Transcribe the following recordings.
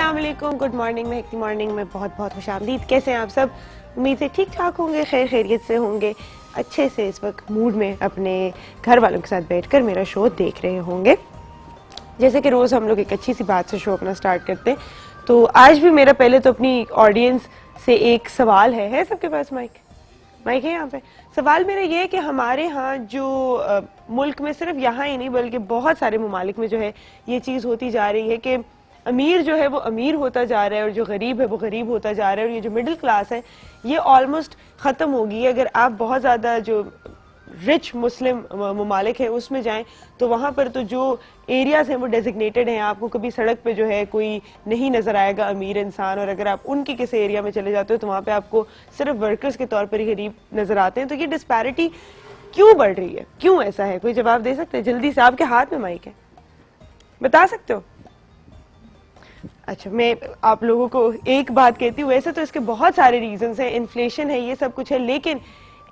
अस्सलाम वालेकुम, good morning. महकती morning में बहुत बहुत खुशामदीद। कैसे हैं आप सब? उम्मीद है ठीक ठाक होंगे, खैर खैरियत से होंगे, अच्छे से इस वक्त मूड में अपने घर वालों के साथ बैठकर मेरा शो देख रहे होंगे। जैसे कि रोज़ हम लोग एक अच्छी सी बात से शो अपना स्टार्ट करते हैं, तो आज भी मेरा पहले तो अपनी ऑडियंस से एक सवाल है सबके पास माइक है यहाँ पे? सवाल मेरा ये है कि हमारे यहाँ जो मुल्क में, सिर्फ यहाँ ही नहीं बल्कि बहुत सारे ममालिक में जो है ये चीज़ होती जा रही है कि अमीर जो है वो अमीर होता जा रहा है और जो गरीब है वो गरीब होता जा रहा है, और ये जो मिडिल क्लास है ये ऑलमोस्ट ख़त्म होगी। अगर आप बहुत ज़्यादा जो रिच मुस्लिम ममालिक है उसमें जाएं तो वहाँ पर तो जो एरियाज हैं वो डेजिग्नेटेड हैं, आपको कभी सड़क पे जो है कोई नहीं नज़र आएगा अमीर इंसान, और अगर आप उनके किसी एरिया में चले जाते हो तो वहाँ पे आपको सिर्फ वर्कर्स के तौर पर ही गरीब नज़र आते हैं। तो ये डिस्पैरिटी क्यों बढ़ रही है, क्यों ऐसा है? कोई जवाब दे सकते हैं? जल्दी से, आपके हाथ में माइक है, बता सकते हो? अच्छा, मैं आप लोगों को एक बात कहती हूँ, वैसे तो इसके बहुत सारे रीजंस हैं, इन्फ्लेशन है, ये सब कुछ है, लेकिन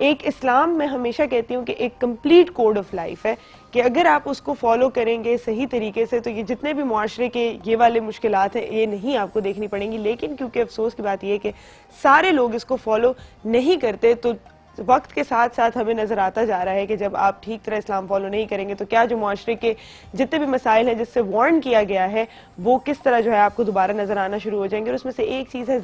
एक इस्लाम में हमेशा कहती हूँ कि एक कंप्लीट कोड ऑफ लाइफ है कि अगर आप उसको फॉलो करेंगे सही तरीके से तो ये जितने भी मुआशरे के ये वाले मुश्किलात हैं ये नहीं आपको देखनी पड़ेंगी। लेकिन क्योंकि अफसोस की बात यह है कि सारे लोग इसको फॉलो नहीं करते, तो वक्त के साथ साथ हमें नजर आता जा रहा है कि जब आप ठीक तरह इस्लाम फॉलो नहीं करेंगे तो क्या जो मुआशरे के जितने भी मसाइल हैं जिससे वार्न किया गया है वो किस तरह जो है आपको दोबारा नजर आना शुरू हो जाएंगे। और उसमें से एक चीज़ है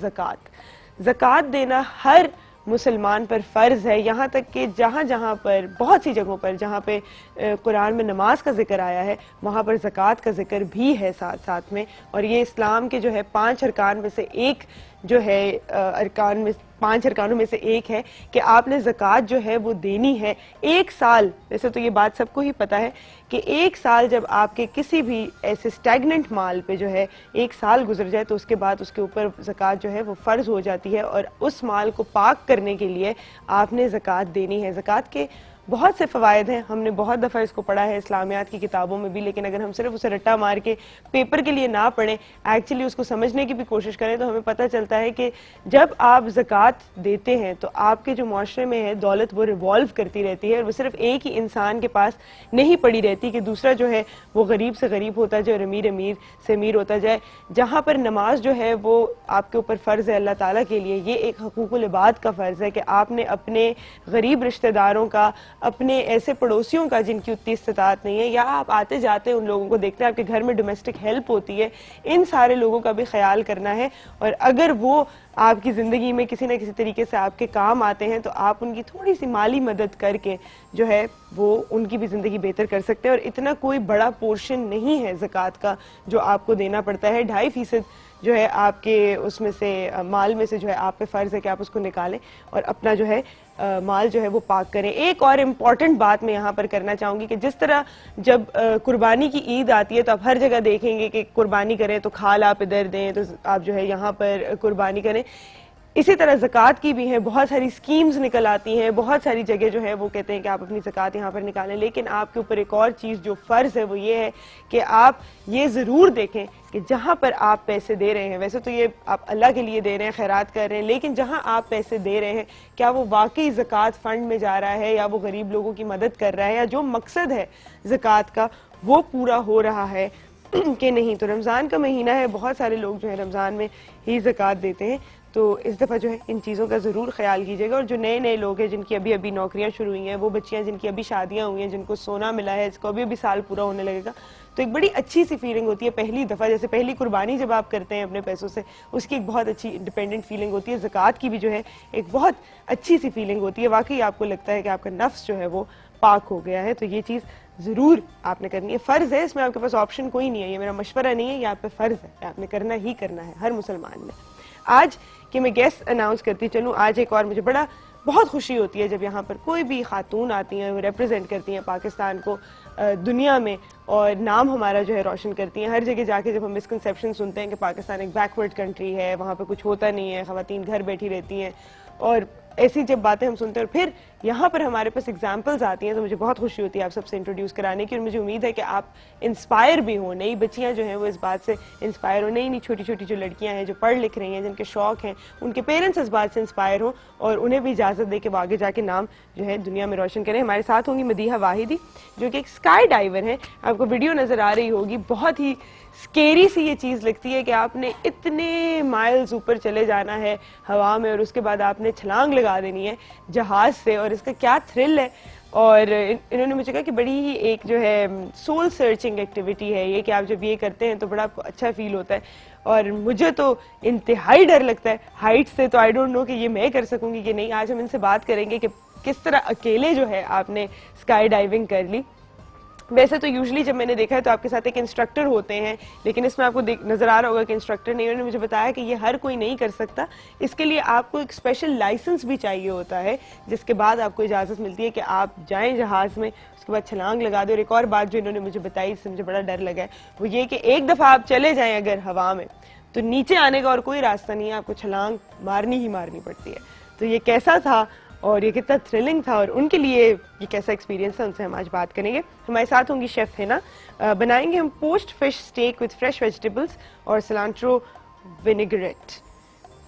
ज़कात देना हर मुसलमान पर फ़र्ज़ है। यहाँ तक कि जहाँ जहाँ पर, बहुत सी जगहों पर जहाँ पे कुरान में नमाज का जिक्र आया है वहाँ पर ज़कात का जिक्र भी है साथ साथ में। और ये इस्लाम के जो है 5 अरकान में से एक जो है, अरकान में 5 अरकानों में से एक है कि आपने ज़कात जो है वो देनी है। एक साल, वैसे तो ये बात सबको ही पता है कि एक साल जब आपके किसी भी ऐसे स्टैगनेंट माल पे जो है एक साल गुजर जाए तो उसके बाद उसके ऊपर ज़कात जो है वो फ़र्ज़ हो जाती है, और उस माल को पाक करने के लिए आपने ज़कात देनी है। ज़कात के बहुत से फ़वायद हैं, हमने बहुत दफ़ा इसको पढ़ा है इस्लामियात की किताबों में भी, लेकिन अगर हम सिर्फ उसे रट्टा मार के पेपर के लिए ना पढ़ें, एक्चुअली उसको समझने की भी कोशिश करें तो हमें पता चलता है कि जब आप ज़कात देते हैं तो आपके जो मुआशरे में है दौलत वो रिवॉल्व करती रहती है, और वो सिर्फ एक ही इंसान के पास नहीं पड़ी रहती कि दूसरा जो है वो गरीब से गरीब होता जाए और अमीर से अमीर होता जाए। जहाँ पर नमाज जो है वो आपके ऊपर फ़र्ज़ है अल्लाह ताला के लिए, ये एक हकूक़ुल इबाद का फ़र्ज़ है कि आपने अपने गरीब रिश्तेदारों का, अपने ऐसे पड़ोसियों का जिनकी उतनी इस्तात नहीं है, या आप आते जाते उन लोगों को देखते हैं, आपके घर में डोमेस्टिक हेल्प होती है, इन सारे लोगों का भी ख्याल करना है। और अगर वो आपकी ज़िंदगी में किसी न किसी तरीके से आपके काम आते हैं तो आप उनकी थोड़ी सी माली मदद करके जो है वो उनकी भी ज़िंदगी बेहतर कर सकते हैं। और इतना कोई बड़ा पोर्शन नहीं है ज़कात का जो आपको देना पड़ता है, 2.5% जो है आपके उसमें से माल में से जो है आप पे फ़र्ज़ है कि आप उसको निकालें और अपना जो है माल जो है वो पाक करें। एक और इम्पॉर्टेंट बात मैं यहाँ पर करना चाहूँगी कि जिस तरह जब कुर्बानी की ईद आती है तो आप हर जगह देखेंगे कि कुर्बानी करें तो खाल आप इधर दें तो आप जो है यहाँ पर कुर्बानी करें, इसी तरह ज़कात की भी है, बहुत सारी स्कीम्स निकल आती हैं, बहुत सारी जगह जो है वो कहते हैं कि आप अपनी ज़कात यहाँ पर निकालें। लेकिन आपके ऊपर एक और चीज़ जो फ़र्ज़ है वो ये है कि आप ये ज़रूर देखें कि जहाँ पर आप पैसे दे रहे हैं, वैसे तो ये आप अल्लाह के लिए दे रहे हैं, खैरात कर रहे हैं, लेकिन जहाँ आप पैसे दे रहे हैं क्या वो वाकई ज़कात फ़ंड में जा रहा है या वो गरीब लोगों की मदद कर रहा है, या जो मकसद है ज़कात का वो पूरा हो रहा है कि नहीं। तो रमज़ान का महीना है, बहुत सारे लोग जो है रमज़ान में ही ज़कात देते हैं, तो इस दफ़ा जो है इन चीज़ों का ज़रूर ख्याल कीजिएगा। और जो नए नए लोग हैं जिनकी अभी अभी नौकरियां शुरू हुई हैं, वो बच्चियां जिनकी अभी शादियां हुई हैं, जिनको सोना मिला है, इसको अभी साल पूरा होने लगेगा, तो एक बड़ी अच्छी सी फीलिंग होती है पहली दफ़ा, जैसे पहली कुर्बानी जब आप करते हैं अपने पैसों से, उसकी एक बहुत अच्छी इंडिपेंडेंट फीलिंग होती है। ज़कात की भी जो है एक बहुत अच्छी सी फीलिंग होती है, वाकई आपको लगता है कि आपका नफ्स जो है वो पाक हो गया है। तो ये चीज़ ज़रूर आपने करनी है, फ़र्ज़ है, इसमें आपके पास ऑप्शन कोई नहीं है, ये मेरा मशवरा नहीं है, ये आप पे फ़र्ज़ है, आपने करना ही करना है हर मुसलमान ने। आज कि मैं गेस्ट अनाउंस करती चलूँ, आज एक और मुझे बहुत खुशी होती है जब यहाँ पर कोई भी खातून आती हैं, वो रिप्रेजेंट करती हैं पाकिस्तान को दुनिया में और नाम हमारा जो है रोशन करती हैं। हर जगह जाके जब हम मिसकंसेप्शन सुनते हैं कि पाकिस्तान एक बैकवर्ड कंट्री है, वहाँ पर कुछ होता नहीं है, ख़वातीन घर बैठी रहती हैं, और ऐसी जब बातें हम सुनते हैं और फिर यहाँ पर हमारे पास एग्जाम्पल्स आती हैं तो मुझे बहुत खुशी होती है आप सबसे इंट्रोड्यूस कराने की। और मुझे उम्मीद है कि आप इंस्पायर भी हो, नई बच्चियाँ जो हैं वो इस बात से इंस्पायर हो, नई नई छोटी छोटी जो लड़कियाँ हैं जो पढ़ लिख रही हैं, जिनके शौक हैं, उनके पेरेंट्स इस बात से इंस्पायर हो और उन्हें भी इजाज़त दे के वो आगे जाके नाम जो है दुनिया में रोशन करें। हमारे साथ होंगी मदीहा वाहिदी जो कि एक स्काई डाइवर है। आपको वीडियो नज़र आ रही होगी, बहुत ही स्केरी सी ये चीज़ लगती है कि आपने इतने माइल्स ऊपर चले जाना है हवा में और उसके बाद आपने छलांग लगा देनी है जहाज़ से, और इसका क्या थ्रिल है। और इन्होंने मुझे कहा कि बड़ी ही एक जो है सोल सर्चिंग एक्टिविटी है ये, कि आप जब ये करते हैं तो बड़ा अच्छा फील होता है। और मुझे तो इंतहाई डर लगता है हाइट से, तो आई डोंट नो कि ये मैं कर सकूंगी कि नहीं। आज हम इनसे बात करेंगे कि किस तरह अकेले जो है आपने स्काई डाइविंग कर ली। वैसे तो यूजुअली जब मैंने देखा है तो आपके साथ एक इंस्ट्रक्टर होते हैं, लेकिन इसमें आपको नजर आ रहा होगा कि इंस्ट्रक्टर नहीं। उन्होंने मुझे बताया कि ये हर कोई नहीं कर सकता, इसके लिए आपको एक स्पेशल लाइसेंस भी चाहिए होता है, जिसके बाद आपको इजाज़त मिलती है कि आप जाएं जहाज़ में, उसके बाद छलांग लगा दें। और एक और बात जो इन्होंने मुझे बताई जिससे मुझे बड़ा डर लगा है वो ये कि एक दफ़ा आप चले जाएं अगर हवा में तो नीचे आने का और कोई रास्ता नहीं है, आपको छलांग मारनी ही मारनी पड़ती है। तो ये कैसा था और ये कितना थ्रिलिंग था और उनके लिए ये कैसा एक्सपीरियंस था, उनसे हम आज बात करेंगे। हमारे साथ होंगी शेफ है ना, बनाएंगे हम post fish steak with fresh vegetables और सिलांट्रो विनेगरेट।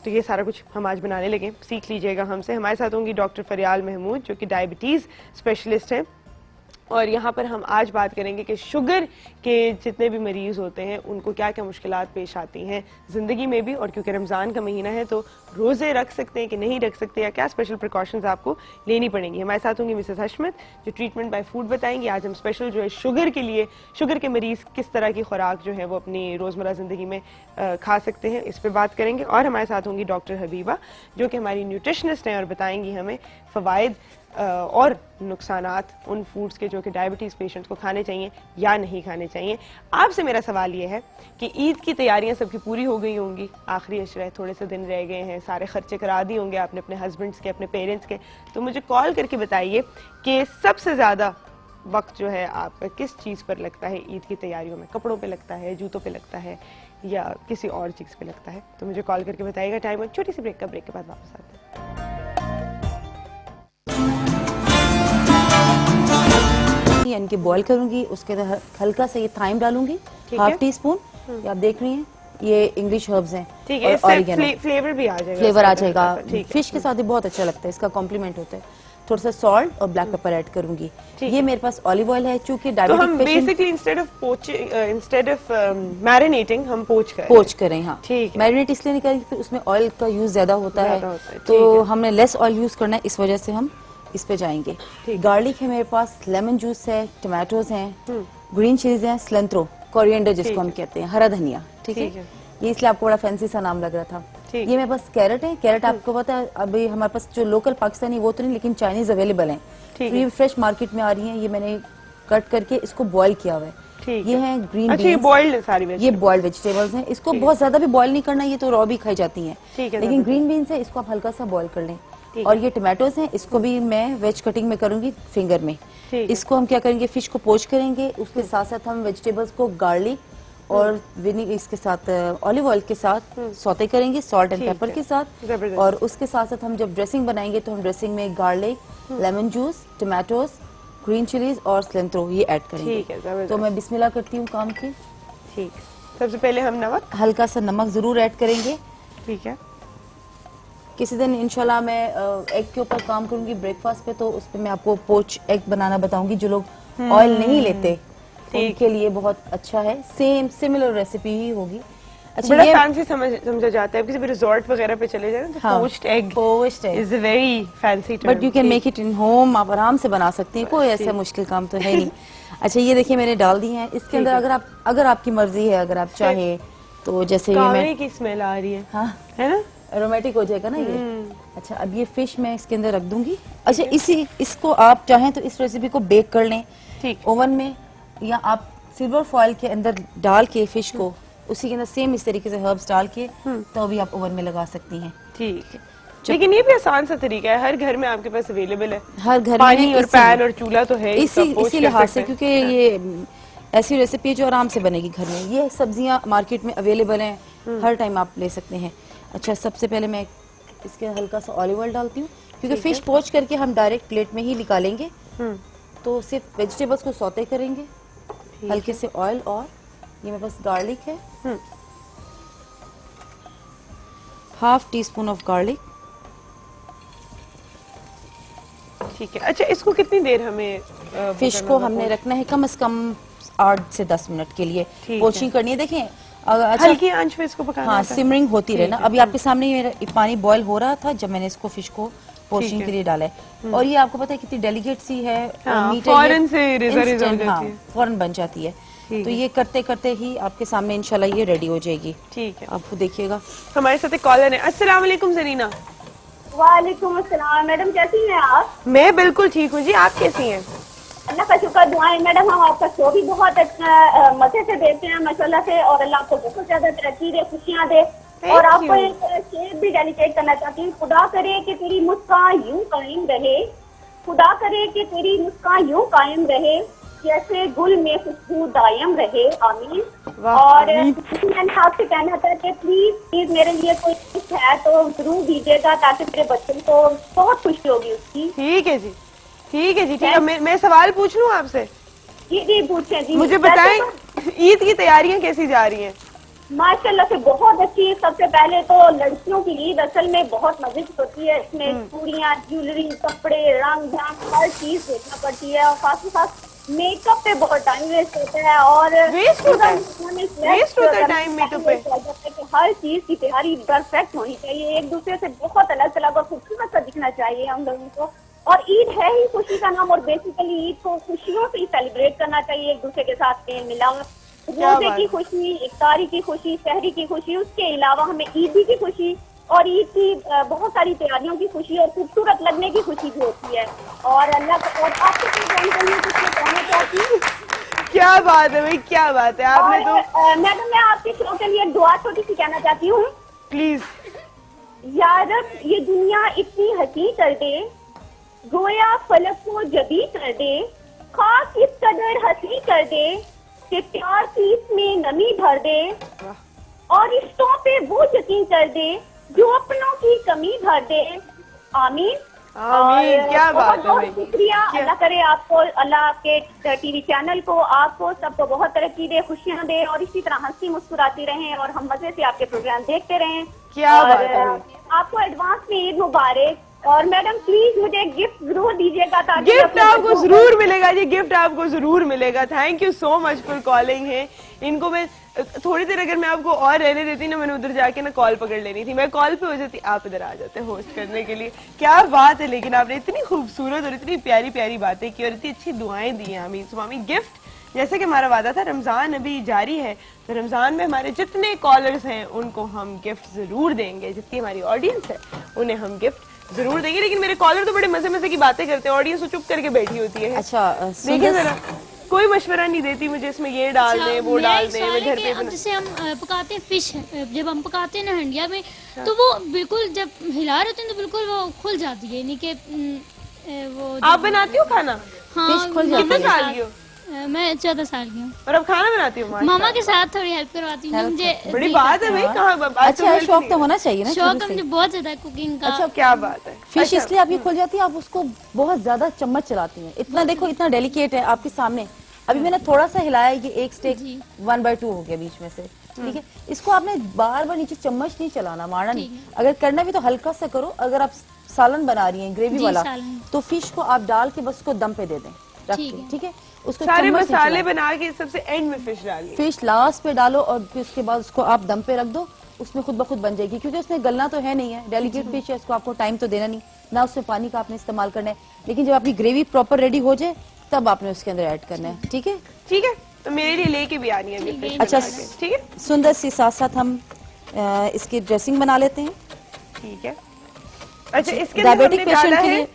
तो ये सारा कुछ हम आज बनाने लगे, सीख लीजिएगा हमसे। हमारे साथ होंगी डॉक्टर फरियाल महमूद जो कि डायबिटीज़ स्पेशलिस्ट हैं, और यहाँ पर हम आज बात करेंगे कि शुगर के जितने भी मरीज़ होते हैं उनको क्या क्या मुश्किलात पेश आती हैं ज़िंदगी में भी, और क्योंकि रमज़ान का महीना है तो रोज़े रख सकते हैं कि नहीं रख सकते, या क्या स्पेशल प्रिकॉशंस आपको लेनी पड़ेंगी। हमारे साथ होंगी मिसेस हशमत जो ट्रीटमेंट बाय फूड बताएंगी। आज हम स्पेशल जो है शुगर के लिए, शुगर के मरीज़ किस तरह की खुराक जो है वो अपनी रोज़मर्रा ज़िंदगी में खा सकते हैं, इस पर बात करेंगे। और हमारे साथ होंगी डॉक्टर हबीबा जो कि हमारी न्यूट्रिशनिस्ट हैं और बताएंगी हमें फ़वाइद और नुकसानात उन फूड्स के जो कि डायबिटीज़ पेशेंट्स को खाने चाहिए या नहीं खाने चाहिए। आपसे मेरा सवाल ये है कि ईद की तैयारियां सबकी पूरी हो गई होंगी, आखिरी अशरा थोड़े से दिन रह गए हैं, सारे खर्चे करा दिए होंगे आपने अपने हस्बैंड्स के, अपने पेरेंट्स के। तो मुझे कॉल करके बताइए कि सबसे ज़्यादा वक्त जो है आपका किस चीज़ पर लगता है ईद की तैयारियों में? कपड़ों पे लगता है, जूतों पे लगता है, या किसी और चीज़ पे लगता है? तो मुझे कॉल करके बताइएगा। टाइम है छोटी सी ब्रेक का, ब्रेक के बाद वापस आते हैं। इनके बॉईल करूंगी, उसके अंदर हल्का सा ये थाइम डालूंगी, हाफ टी स्पून। ये आप देख रही हैं ये इंग्लिश हर्ब्स हैं, ठीक है, इससे फ्लेवर भी आ जाएगा, फ्लेवर आ जाएगा। फिश के साथ भी बहुत अच्छा लगता है, इसका कॉम्प्लीमेंट होता है। थोड़ा सा सॉल्ट और ब्लैक पेपर ऐड करूंगी। ये मेरे पास ऑलिव ऑयल है, चूंकि डायबिटिक पेशेंट, तो हम बेसिकली इंस्टेड ऑफ मैरिनेटिंग हम पोच करें। हाँ, मैरिनेट इसलिए नहीं करेंगे फिर उसमें ऑयल का यूज ज्यादा होता है, तो हमने लेस ऑयल यूज करना है, इस वजह से हम इस पे जाएंगे। गार्लिक है मेरे पास, लेमन जूस है, टमाटोज हैं, ग्रीन चिलीज हैं, सिलेंट्रो, कोरिएंडर जिसको हम कहते हैं, हरा धनिया। ठीक है, ये इसलिए आपको बड़ा फैंसी सा नाम लग रहा था। ये मेरे पास कैरेट है, कैरेट आपको पता है अभी हमारे पास जो लोकल पाकिस्तानी वो तो नहीं, लेकिन चाइनीज अवेलेबल है, फ्री फ्रेश मार्केट में आ रही है। ये मैंने कट करके इसको बॉईल किया हुआ है। ये है ग्रीन बीन्स, ये बॉइल्ड वेजिटेबल्स हैं। इसको बहुत ज्यादा भी बॉईल नहीं करना, ये तो रॉ भी खाई जाती हैं, लेकिन ग्रीन बीन्स है, इसको आप हल्का सा बॉईल कर लें। और ये टमाटोज हैं, इसको भी मैं वेज कटिंग में करूंगी, फिंगर में। इसको हम क्या करेंगे, फिश को पोच करेंगे, उसके साथ साथ हम वेजिटेबल्स को गार्लिक और इसके साथ ऑलिव ऑयल के साथ सौते करेंगे, सॉल्ट एंड पेपर के साथ। और उसके साथ साथ हम जब ड्रेसिंग बनाएंगे तो हम ड्रेसिंग में garlic, lemon juice, tomatoes, green chillies और सिलेंट्रो ये ऐड करेंगे। तो मैं बिस्मिल्लाह करती हूँ काम की। ठीक, सबसे पहले हम नमक, हल्का सा नमक जरूर ऐड करेंगे। ठीक है, किसी दिन इंशाल्लाह मैं एग के ऊपर काम करूंगी ब्रेकफास्ट पे, तो उस पे मैं आपको पोच एग बनाना बताऊंगी। जो लोग ऑयल नहीं लेते उनके लिए बहुत अच्छा है, सिमिलर रेसिपी ही होगी। अच्छा, बड़ा फैंसी समझा जाता है, किसी भी रिजॉर्ट वगैरह पे चले जाए तो poached egg is a very fancy term, but you can make it in home. आप आराम से बना सकती हैं, कोई ऐसा मुश्किल काम तो है नहीं। अच्छा, ये देखिए मैंने डाल दी है इसके अंदर। अगर आपकी मर्जी है, अगर आप चाहे तो जैसे ये की स्मेल आ रही है, हाँ है ना, एरोमेटिक हो जाएगा ना ये। अच्छा, अब ये फिश मैं इसके अंदर रख दूंगी। अच्छा, इसको आप चाहें तो इस रेसिपी को बेक कर लें ओवन में, या आप सिल्वर फॉइल के अंदर डाल के फिश को उसी के अंदर सेम इस तरीके से हर्ब्स डाल के तो भी आप ओवन में लगा सकती हैं। ठीक है, लेकिन ये भी आसान सा तरीका है, हर घर में आपके पास अवेलेबल है, हर घर पानी और पैन और चूल्हा तो है इसी लिहाज से, क्योंकि ये ऐसी रेसिपी है जो आराम से बनेगी घर में। ये सब्जियां मार्केट में अवेलेबल हैं, हर टाइम आप ले सकते हैं। अच्छा, सबसे पहले मैं इसके हल्का सा ऑलिव ऑयल डालती हूँ, क्योंकि फिश पोच करके हम डायरेक्ट प्लेट में ही निकालेंगे। तो सिर्फ वेजिटेबल्स को सौते करेंगे, हल्के से ऑयल, और ये मेरे पास गार्लिक है, half tea spoon of garlic. ठीक है। अच्छा, इसको कितनी देर हमें फिश को हमने रखना है कम से कम 8 से 10 मिनट के लिए पोचिंग करनी है। देखें अच्छा, हल्की आंच पे इसको पकाना हाँ, होता है। सिमरिंग होती रहे ना। अभी आपके सामने मेरा पानी बॉयल हो रहा था जब मैंने इसको फिश को पोचिंग के लिए डाला है। और ये आपको पता है कितनी डेलिकेट सी है, मीट फौरन से रेज़ा रेज़ा हो जाती हाँ, है। फौरन बन जाती है। तो ये करते करते ही आपके सामने इंशाल्लाह ये रेडी हो जाएगी। ठीक है, आपको देखिएगा। हमारे साथ एक कॉलर है। अस्सलाम वालेकुम जरीना। वालेकुम अस्सलाम। मैडम कैसी हैं आप? मैं बिल्कुल ठीक हूँ जी, आप कैसी हैं? अल्लाह का शुक्र, दुआएं। मैडम हम आपका शो भी बहुत अच्छा मजे से देखते हैं माशाल्लाह से, और अल्लाह आपको बहुत ज्यादा तरक्की दे, खुशियां दे। और आपको एक शेर भी डेडिकेट करना चाहती हूँ। खुदा करे कि तेरी मुस्कान यूं कायम रहे, खुदा करे कि तेरी मुस्कान यूं कायम रहे, जैसे गुल में खुशबू दायम रहे, आमीन। और मैंने आपसे कहना था कि प्लीज मेरे लिए कोई गिफ्ट है तो जरूर दीजिएगा, ताकि मेरे बच्चों को बहुत खुशी होगी उसकी। ठीक है जी, ठीक है जी, ठीक है। मैं सवाल पूछ लूँ आपसे? जी पूछे जी। मुझे बताएं, ईद की तैयारियां कैसी जा रही हैं? माशाल्लाह से बहुत अच्छी। सबसे पहले तो लड़कियों की ईद असल में बहुत मजे की होती है। इसमें चूड़ियाँ, ज्वेलरी, कपड़े, रंग ढंग, हर चीज देखना पड़ती है, और साथ ही साथ मेकअप पे बहुत टाइम वेस्ट होता है। और वेस्ट होता है टाइम मेकअप पे? हर चीज की तैयारी परफेक्ट होनी चाहिए, एक दूसरे से बहुत अलग अलग और खूबसूरत सा दिखना चाहिए हम लोगों को। और ईद है ही खुशी का नाम, और बेसिकली ईद को खुशियों से ही सेलिब्रेट करना चाहिए, एक दूसरे के साथ मेल मिलाप, रोजे की खुशी, इफ्तारी की खुशी, शहरी की खुशी, उसके अलावा हमें ईदी की खुशी और ईद की बहुत सारी तैयारियों की खुशी और खूबसूरत लगने की खुशी भी होती है। और अल्लाह और आपसे कुछ कहना चाहती हूँ। क्या बात है भाई, क्या बात है। आपने तो मैडम मैं आपके शो के लिए दुआ छोटी सी कहना चाहती हूँ। प्लीज। या रब ये दुनिया इतनी हसी कर दे, गोया फलक को जबी कर दे, खास इस कदर हंसी कर दे कि प्यार की इसमें नमी भर दे, और रिश्तों पे वो यकीन कर दे जो अपनों की कमी भर दे, आमीन। आमीन। क्या बात है भाई, शुक्रिया। अल्लाह करे आपको, अल्लाह आपके टीवी चैनल को, आपको सबको बहुत तरक्की दे, खुशियां दे, और इसी तरह हंसी मुस्कुराती रहें, और हम मजे से आपके प्रोग्राम देखते रहें। क्या बात है। आपको एडवांस में ईद मुबारक। और मैडम प्लीज मुझे गिफ्ट जरूर दीजिएगा, ताकि गिफ्ट आपको जरूर मिलेगा जी, गिफ्ट आपको जरूर मिलेगा। Thank you so much for calling है। इनको मैं थोड़ी देर, अगर मैं आपको और रहने देती ना, मैंने उधर जाके ना कॉल पकड़ लेनी थी, मैं कॉल पे हो जाती, आप इधर आ जाते होस्ट करने के लिए। क्या बात है। लेकिन आपने इतनी खूबसूरत और इतनी प्यारी प्यारी बातें की और इतनी अच्छी दुआएं दी हैं। आमीन सुमामी। गिफ्ट जैसे कि हमारा वादा था, रमजान अभी जारी है, तो रमजान में हमारे जितने कॉलर्स हैं उनको हम गिफ्ट जरूर देंगे, जितनी हमारी ऑडियंस है उन्हें हम गिफ्ट जरूर देंगे। लेकिन मेरे कॉलर तो बड़े मजे मजे की बातें करते हैं, ऑडियंस तो चुप करके बैठी होती है। अच्छा, देखिए जरा, कोई मशवरा नहीं देती मुझे, इसमें ये डाल दे, वो डाल दे। मैं घर पे अब जैसे हम पकाते हैं फिश, जब हम पकाते हैं ना हंडिया में, तो वो बिल्कुल जब हिला रहे होते हैं तो बिल्कुल वो खुल जाती है, यानी कि वो। आप बनाती हो खाना? हाँ, फिश खुल जाती कितने साल की हो? मैं 14 साल की हूँ। और अब खाना बनाती हो? मामा के साथ थोड़ी हेल्प करवाती हूँ मुझे। बड़ी बात है भाई, कहाँ अच्छा, शौक तो होना चाहिए ना शौक शुरू है से। मुझे बहुत ज्यादा कुकिंग का। अच्छा, क्या बात है। फिश इसलिए आपकी खुल जाती है, आप उसको बहुत ज्यादा चम्मच चलाती हैं। इतना देखो, इतना डेलिकेट है आपके सामने। अभी मैंने थोड़ा सा हिलाया, ये एक स्टेक 1/2 हो गया बीच में से, ठीक है। इसको आपने बार बार नीचे चम्मच नहीं चलाना, मारना नहीं। अगर करना भी तो हल्का सा करो। अगर आप सालन बना रही हैं ग्रेवी वाला, तो फिश को आप डाल के बस उसको दम पे दे दें, रख के, ठीक है। उसको सारे चम्मच नहीं मसाले चलाना। बना के सबसे एंड में फिश डालिए। फिश लास्ट पे डालो, और फिर उसके बाद उसको आप दम पे रख दो, उसमें खुद ब खुद बन जाएगी, क्योंकि उसमें गलना तो है नहीं है, डेलिकेट फिश है, उसको आपको टाइम तो देना नहीं ना, उसमें पानी का आपने इस्तेमाल करना है। लेकिन जब आपकी ग्रेवी प्रॉपर रेडी हो जाए तब आपने उसके अंदर ऐड करना है, ठीक है। ठीक है, तो मेरे लिए लेके भी आनी है अभी फिश अच्छा, बना के, ठीक है। सुंदर सी साथ साथ हम इसकी ड्रेसिंग बना लेते हैं। ठीक है। अच्छा, इसके लिए डायबिटिक हमने डाला पेशेंट के है लिए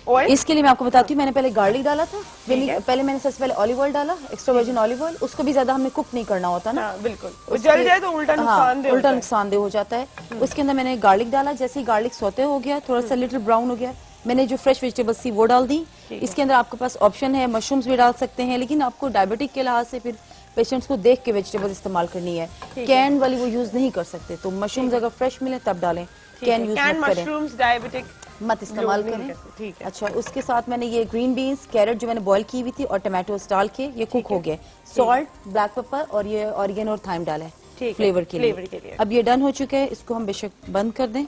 ऑयल। इसके लिए मैं आपको बताती हूँ, मैंने पहले गार्लिक डाला था, पहले मैंने सबसे पहले ऑलिव ऑयल डाला, एक्स्ट्रा वर्जिन ऑलिव ऑयल। उसको भी ज्यादा हमें कुक नहीं करना होता ना, हाँ, बिल्कुल। वो जल जाए तो उल्टा नुकसानदेह उल्टा नुकसानदेह हो जाता है। उसके अंदर मैंने गार्लिक डाला, जैसे ही गार्लिक सौते हो गया, थोड़ा सा लिटिल ब्राउन हो गया, मैंने जो फ्रेश वेजिटेबल्स थी वो डाल दी। इसके अंदर आपके पास ऑप्शन है, मशरूम्स भी डाल सकते हैं, लेकिन आपको डायबिटिक के लिहाज से फिर पेशेंट्स को देख के वेजिटेबल्स इस्तेमाल करनी है। कैन वाली वो यूज नहीं कर सकते, तो मशरूम्स अगर फ्रेश मिले तब डालें, कैन यूज मत करें। मशरूम्स डायबिटिक मत इस्तेमाल नहीं करें। करते, ठीक है। अच्छा, उसके साथ मैंने ये ग्रीन बीन्स, कैरेट जो मैंने बॉईल की हुई थी और टमाटोस डाल के ये कुक हो गए। सॉल्ट, ब्लैक पेपर और ये ऑरिगेनो और थाइम डाला ठीक है है, फ्लेवर के फ्लेवर के लिए। अब ये डन हो चुका है, इसको हम बेशक बंद कर दें।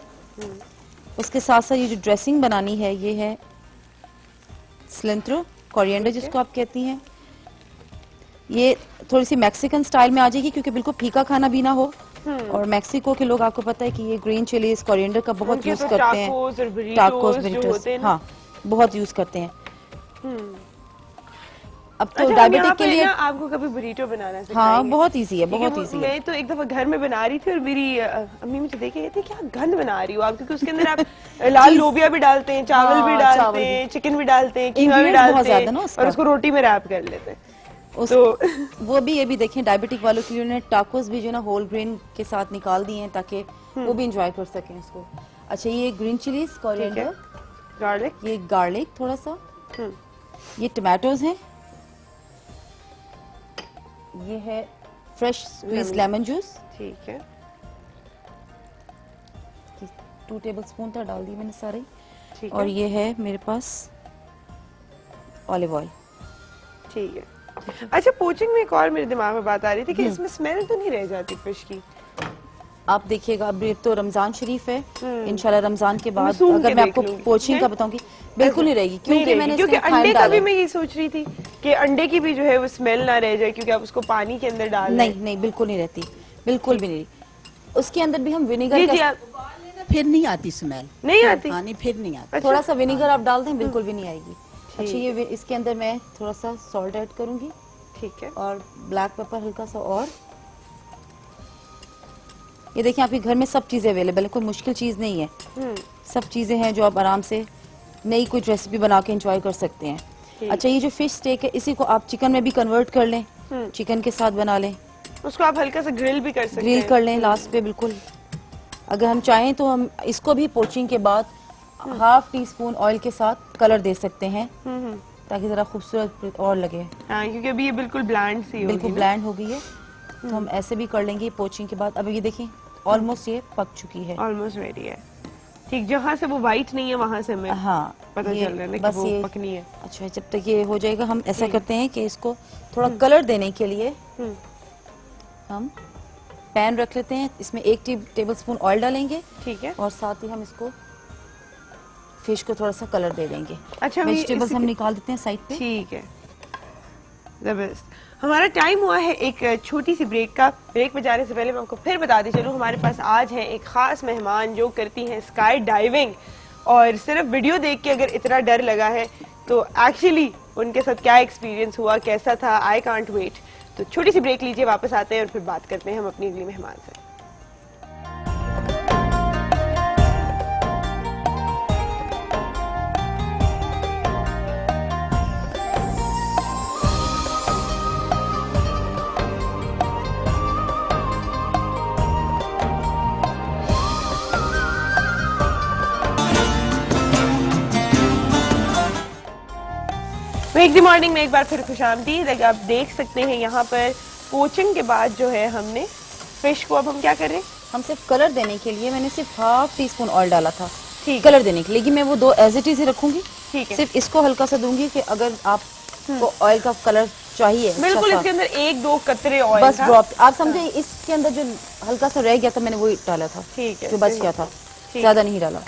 उसके साथ साथ ये जो ड्रेसिंग बनानी है ये है सिलेंट्रो, कोरिएंडर जिसको आप कहती हैं। ये थोड़ी सी मैक्सिकन स्टाइल में आ जाएगी क्योंकि बिल्कुल फीका खाना भी ना हो। और मैक्सिको के लोग आपको पता है कि ये ग्रीन चिलीज, कोरिएंडर का बहुत उनके यूज तो करते टाकोस हैं। और burritos टाकोस, जो burritos, होते हैं ना। हाँ, बहुत यूज करते हैं। अब तो अच्छा, हम डायबिटिक यहाँ के पे लिए ना आपको कभी बुरीटो बनाना हाँ, सिखाएंगे। बहुत इजी है, ठीक बहुत वो इजी है। मैं तो एक दफा घर में बना रही थी और मेरी अम्मी मुझे देख के कहती क्या गंद बना रही हो आप, क्योंकि उसके अंदर आप लाल लोबिया भी डालते हैं, चावल भी हाँ, डालते चावल हैं, चिकन भी डालते हैं, कीमा भी Ingredients बहुत डालते ज्यादा ना हैं उसका। और उसको रोटी में रैप कर लेते हैं। तो वो भी ये भी देखें, डायबिटिक वालों के लिए उन्होंने टाकोस भी जो ना होल ग्रेन के साथ निकाल दिए हैं ताकि वो भी इंजॉय कर सकें इसको। अच्छा, ये ग्रीन चिलीज, कोरिएंडर, गार्लिक, ये गार्लिक थोड़ा सा, हम्म, ये टमाटोज हैं, ये है फ्रेश स्क्वीज लेमन जूस, ठीक है, 2 टेबलस्पून था, डाल दी मैंने सारे। ठीक और है, ये है मेरे पास ऑलिव ऑयल। ठीक है। अच्छा, पोचिंग में एक और मेरे दिमाग में बात आ रही थी कि इसमें स्मेल तो नहीं रह जाती फिश की? आप देखिएगा, अब ये तो रमजान शरीफ है, इंशाल्लाह रमजान के बाद सूंघ के अगर मैं देख आपको लूंगी। पोचिंग का बताऊंगी, बिल्कुल नहीं रहेगी क्योंकि मैंने क्योंकि इसमें अंडे थाइम का डाला भी है। मैं ये सोच रही थी कि अंडे की भी जो है वो स्मेल ना रह जाए क्योंकि आप उसको पानी के अंदर डाल रहे हैं। नहीं नहीं, बिल्कुल नहीं रहती, बिल्कुल भी नहीं। उसके अंदर भी हम जी विनेगर जी, का आप फिर नहीं आती स्मेल। नहीं आती? हाँ, नहीं फिर नहीं आती। अच्छा। थोड़ा सा विनेगर आप डाल दें, बिल्कुल भी नहीं आएगी। अच्छा, ये इसके अंदर मैं थोड़ा सा सॉल्ट ऐड करूंगी ठीक है, और ब्लैक पेपर हल्का सा। और ये देखिए, आपके घर में सब चीजें अवेलेबल है, कोई मुश्किल चीज नहीं है। सब चीजें हैं जो आप आराम से नई कोई रेसिपी बना के एंजॉय कर सकते हैं। अच्छा, ये जो फिश स्टेक है इसी को आप चिकन में भी कन्वर्ट कर लें, चिकन के साथ बना लें, उसको आप हल्का सा ग्रिल भी कर सकते ग्रिल हैं। कर लें लास्ट पे बिल्कुल। अगर हम चाहें तो हम इसको भी पोचिंग के बाद ½ टीस्पून ऑयल के साथ कलर दे सकते हैं ताकि जरा खूबसूरत और लगे। हाँ, क्योंकि अभी ये बिल्कुल ब्लैंड सी होगी बिल्कुल ना। ब्लैंड हो गई है, तो हम ऐसे भी कर लेंगे पोचिंग के बाद। अब ये देखें, ऑलमोस्ट ये पक चुकी है। ऑलमोस्ट रेडी है। ठीक, जहाँ से वो वाइट नहीं है वहाँ से हमें हाँ, पता ये चल रहा है ना कि बस वो ये पकनी है। अच्छा, जब तक ये हो जाएगा हम ऐसा करते हैं कि इसको थोड़ा कलर देने के लिए हम पैन रख लेते हैं, इसमें 1 टेबलस्पून ऑयल डालेंगे ठीक है। और साथ ही हम इसको फिश को थोड़ा सा कलर दे देंगे। अच्छा, हम ये वेजिटेबल्स इसी हम के- निकाल देते हैं साइड पे। ठीक है, जबरदस्त। हमारा टाइम हुआ है एक छोटी सी ब्रेक का। ब्रेक पे जाने से पहले मैं आपको फिर बताती चलूँ, हमारे पास आज है एक खास मेहमान जो करती हैं स्काई डाइविंग। और सिर्फ वीडियो देख के अगर इतना डर लगा है तो एक्चुअली उनके साथ क्या एक्सपीरियंस हुआ, कैसा था, आई कांट वेट। तो छोटी सी ब्रेक लीजिए, वापस आते हैं और फिर बात करते हैं हम अपनी अगली मेहमान से। वेक दी मॉर्निंग में एक बार फिर खुशामदीद। आप देख सकते हैं यहाँ पर पोचिंग के बाद जो है हमने फिश को, अब हम क्या कर रहे हैं? हम सिर्फ कलर देने के लिए मैंने सिर्फ ½ टीस्पून ऑयल डाला था, ठीक कलर देने के लिए। लेकिन मैं वो 2 एज इट इज ही रखूंगी, ठीक है। सिर्फ इसको हल्का सा दूंगी कि अगर आपको ऑयल का कलर चाहिए अच्छा बिल्कुल, सा, इसके अंदर 1-2 कतरे ऑयल बस था। ड्रॉप। आप समझे, इसके अंदर जो हल्का सा रह गया था मैंने वही डाला था, ठीक है, जो बच सही। गया था, ठीक। ज्यादा नहीं डाला।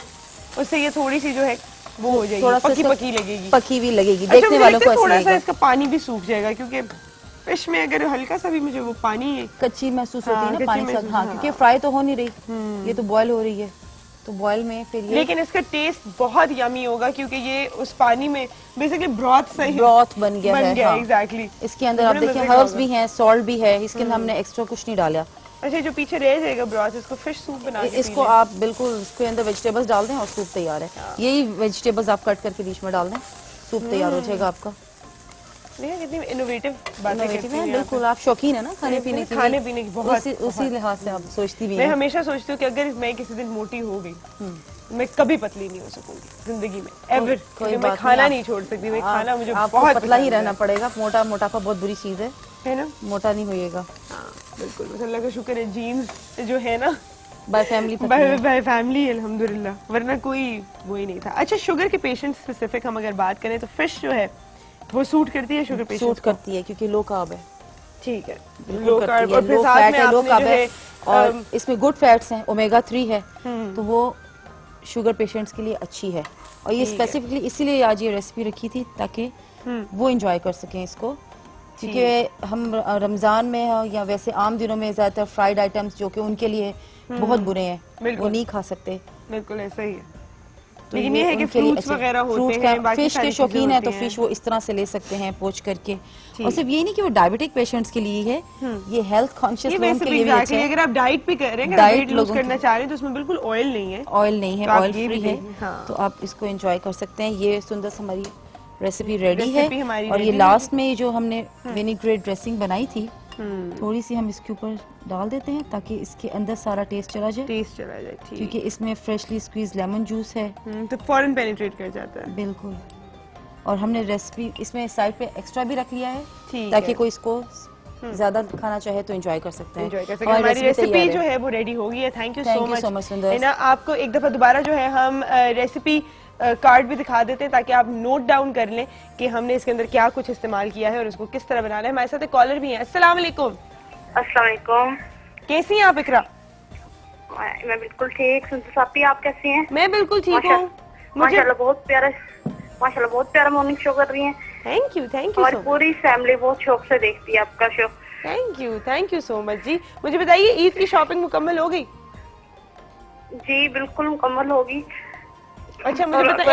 उससे ये थोड़ी सी जो है वो हो जाएगी, थोड़ा सा पकी इसका- पकी लगेगी। पकी भी लगेगी, अच्छा, देखने मुझे वालों लगता को है ऐसा थोड़ा सा लगेगा, इसका पानी भी सूख जाएगा क्योंकि फिश में अगर हल्का सा भी मुझे वो पानी है। कच्ची महसूस हाँ, होती है कच्ची ना पानी के साथ। महसूस, हाँ, हाँ। क्योंकि फ्राई तो हो नहीं रही, ये तो बॉयल हो रही है, तो बॉयल में फिर ये लेकिन इसका टेस्ट बहुत यमी होगा क्योंकि ये उस पानी में बेसिकली ब्रॉथ सही ब्रॉथ बन गया है। हाँ। एग्जैक्टली। इसके अंदर आप देखिए हर्ब्स भी हैं, सॉल्ट भी है, इसके अंदर हमने एक्स्ट्रा कुछ नहीं डाला। अच्छा, जो पीछे रह जाएगा ब्रॉथ, इसको फिश सूप बना के इसको आप बिल्कुल इसके अंदर वेजिटेबल्स डाल दें और सूप तैयार है। यही वेजिटेबल्स आप कट करके बीच में डाल दें, सूप तैयार हो जाएगा आपका। नहीं, कितनी इनोवेटिव बातें इनोवेटिव करती है, हैं आप। बिल्कुल। आप शौकीन है ना खाने पीने की, खाने पीने की बहुत उसी लिहाज से आप सोचती भी मैं हैं। हमेशा सोचती हूँ कि अगर मैं किसी दिन मोटी हो गई मैं कभी पतली नहीं हो सकूंगी जिंदगी में एवर। कोई मैं बात खाना नहीं, नहीं छोड़ सकती, मैं खाना मुझे आपको बहुत पतला ही पसंद रहना पड़ेगा। मोटापा बहुत बुरी चीज है है ना। मोटा नहीं होइएगा। हाँ बिल्कुल, बस अल्लाह का शुक्र है जीन्स जो है ना बाय फैमिली बाय फैमिली अल्हम्दुलिल्लाह, वरना कोई वो ही नहीं था। अच्छा, शुगर के पेशेंट स्पेसिफिक हम अगर बात करें तो फिश जो है वो सूट करती है शुगर पेशेंट? सूट करती है क्योंकि लो कार्ब है। ठीक है, लो कार्ब और फिर साथ में लो कार्ब है और इसमें गुड फैट्स हैं, ओमेगा 3 है, तो वो शुगर पेशेंट्स के लिए अच्छी है। और ये स्पेसिफिकली इसीलिए आज ये रेसिपी रखी थी ताकि वो एंजॉय कर सकें इसको, क्योंकि हम रमजान में या वैसे आम दिनों में ज्यादातर फ्राइड आइटम्स जो कि उनके लिए बहुत बुरे हैं वो नहीं खा सकते। बिल्कुल ऐसा ही है। तो लेकिन ये है कि फ्रूट्स वगैरह होते हैं, बाकी फिश के शौकीन है तो फिश वो इस तरह से ले सकते हैं पोच करके। और सिर्फ ये नहीं कि वो डायबिटिक पेशेंट्स के लिए है, ये हेल्थ कॉन्शियस लोगों के लिए भी अच्छा है। अगर आप डाइट भी कर रहे हैं, डाइट लूज करना चाह रहे हैं तो उसमें बिल्कुल ऑयल नहीं है, ऑयल नहीं है, ऑयल फ्री है, तो आप इसको एंजॉय कर सकते हैं। ये सुंदर हमारी रेसिपी रेडी है। और ये लास्ट में जो हमने विनेग्रेट ड्रेसिंग बनाई थी, थोड़ी सी हम इसके ऊपर डाल देते हैं ताकि इसके अंदर सारा टेस्ट चला जाए, ठीक। क्योंकि इसमें फ्रेशली स्क्वीज लेमन जूस है तो फौरन पेनिट्रेट कर जाता है। बिल्कुल। और हमने रेसिपी इसमें साइड पे एक्स्ट्रा भी रख लिया है ताकि कोई इसको ज्यादा खाना चाहे तो एंजॉय कर सकते हैं। हमारी रेसिपी जो है वो रेडी हो गई है। Thank you so much. है ना, आपको एक दफा दोबारा जो है हम रेसिपी कार्ड भी दिखा देते हैं ताकि आप नोट डाउन कर लें कि हमने इसके अंदर क्या कुछ इस्तेमाल किया है और इसको किस तरह बनाना है। हमारे साथ एक कॉलर भी हैं। अस्सलाम वालेकुम। अस्सलाम वालेकुम। कैसी हैं आप इकरा? मैं बिल्कुल ठीक। सापी, आप कैसी हैं? मैं बिल्कुल ठीक हूँ। माशाल्लाह बहुत प्यारा मॉर्निंग शो कर रही हैं। थैंक यू हमारी पूरी फैमिली बहुत शौक से देखती है आपका show. Thank you so much ji. मुझे बताइए, ईद की शॉपिंग मुकम्मल हो गई? जी बिल्कुल मुकम्मल होगी। अच्छा, मुझे बता,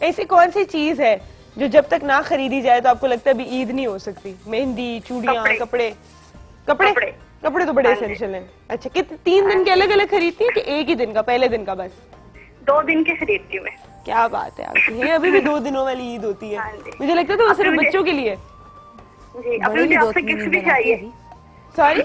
ऐसी कौन सी चीज है जो जब तक ना खरीदी जाए तो आपको लगता है अभी ईद नहीं हो सकती? मेहंदी, चूड़ियां, कपड़े तो बड़े एसेंशियल हैं। अच्छा, कितने 3 दिन के अलग अलग खरीदती है कि एक ही दिन का, पहले दिन का बस? 2 दिन के खरीदती हूँ मैं। क्या बात है आपकी, ये अभी भी 2 दिनों वाली ईद होती है। मुझे लगता था वो सिर्फ बच्चों के लिए। जी, अभी मुझे आपसे गिफ्ट भी चाहिए। सॉरी,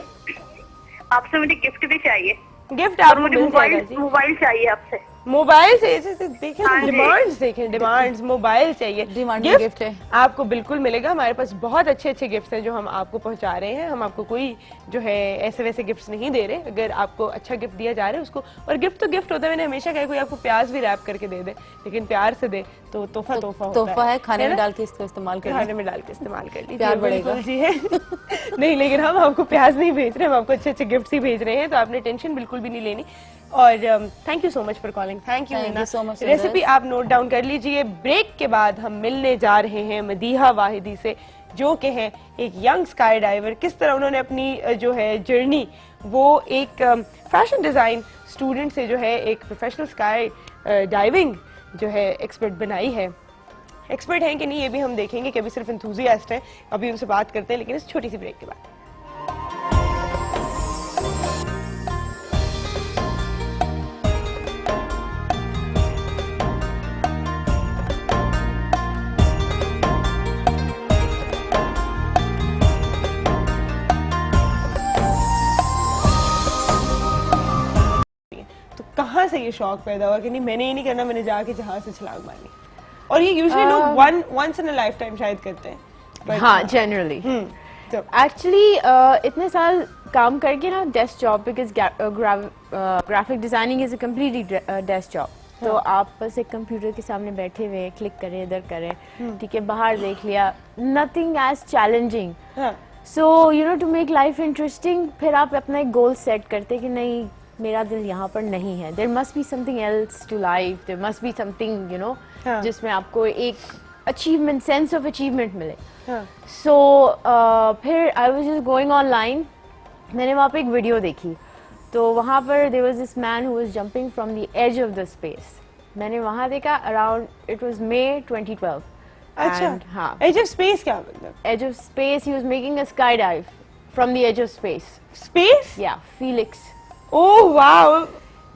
आपसे मुझे गिफ्ट भी चाहिए। गिफ्ट आप मुझे मोबाइल चाहिए आपसे। मोबाइल से देखें, डिमांड्स मोबाइल चाहिए, गिफ्ट है आपको बिल्कुल मिलेगा। हमारे पास बहुत अच्छे अच्छे गिफ्ट हैं जो हम आपको पहुंचा रहे हैं। हम आपको कोई जो है ऐसे वैसे गिफ्ट्स नहीं दे रहे। अगर आपको अच्छा गिफ्ट दिया जा रहा है उसको, और गिफ्ट तो गिफ्ट होता है। मैंने हमेशा कहा कोई आपको प्याज भी रैप करके दे दे, लेकिन प्यार से दे तो तोहफा है। खाने में डाल के इसको इस्तेमाल कर लीजिए, प्यार बढ़ेगा जी है। नहीं, लेकिन हम आपको प्याज नहीं भेज रहे, हम आपको अच्छे अच्छे गिफ्ट ही भेज रहे हैं, तो आपने टेंशन बिल्कुल भी नहीं लेनी। और thank you so much for calling. Thank you so much. Recipe आप नोट डाउन कर लीजिए। ब्रेक के बाद हम मिलने जा रहे हैं मदीहा वाहिदी से, जो कि हैं एक यंग स्काई डाइवर। किस तरह उन्होंने अपनी जो है जर्नी वो एक फैशन डिज़ाइन स्टूडेंट से जो है एक प्रोफेशनल स्काई डाइविंग जो है एक्सपर्ट बनाई है। एक्सपर्ट हैं कि नहीं ये भी हम देखेंगे, कि अभी सिर्फ एंथुसियास्ट हैं। अभी उनसे बात करते हैं, लेकिन इस छोटी सी ब्रेक के बाद। कहाँ से ये शौक पैदा हुआ कि नहीं मैंने ये नहीं करना, मैंने जाके जहाज से छलांग मारनी? और ये यूजुअली लोग once in a life time शायद करते हैं। हाँ, जनरली एक्चुअली इतने साल काम करके ना desk job, because graphic designing is a completely desk job. तो आप बस एक कंप्यूटर के सामने बैठे हुए क्लिक करें, इधर करें, ठीक है, बाहर देख लिया, nothing as challenging. So you know, to make life interesting, फिर आप अपना एक गोल सेट करते कि नहीं, मेरा दिल यहाँ पर नहीं है, there must be something else to life, there must be something you know जिसमें आपको एक अचीवमेंट, सेंस ऑफ अचीवमेंट मिले। सो फिर I was just going online, मैंने वहाँ पे एक वीडियो देखी, तो वहाँ पर there was this man who was jumping from the edge of the space. मैंने वहाँ देखा अराउंड, इट वाज May 2012। अच्छा, हाँ, एज ऑफ स्पेस क्या मतलब? Edge of space, he was making a sky dive from the edge of space. Yeah Felix. Oh wow,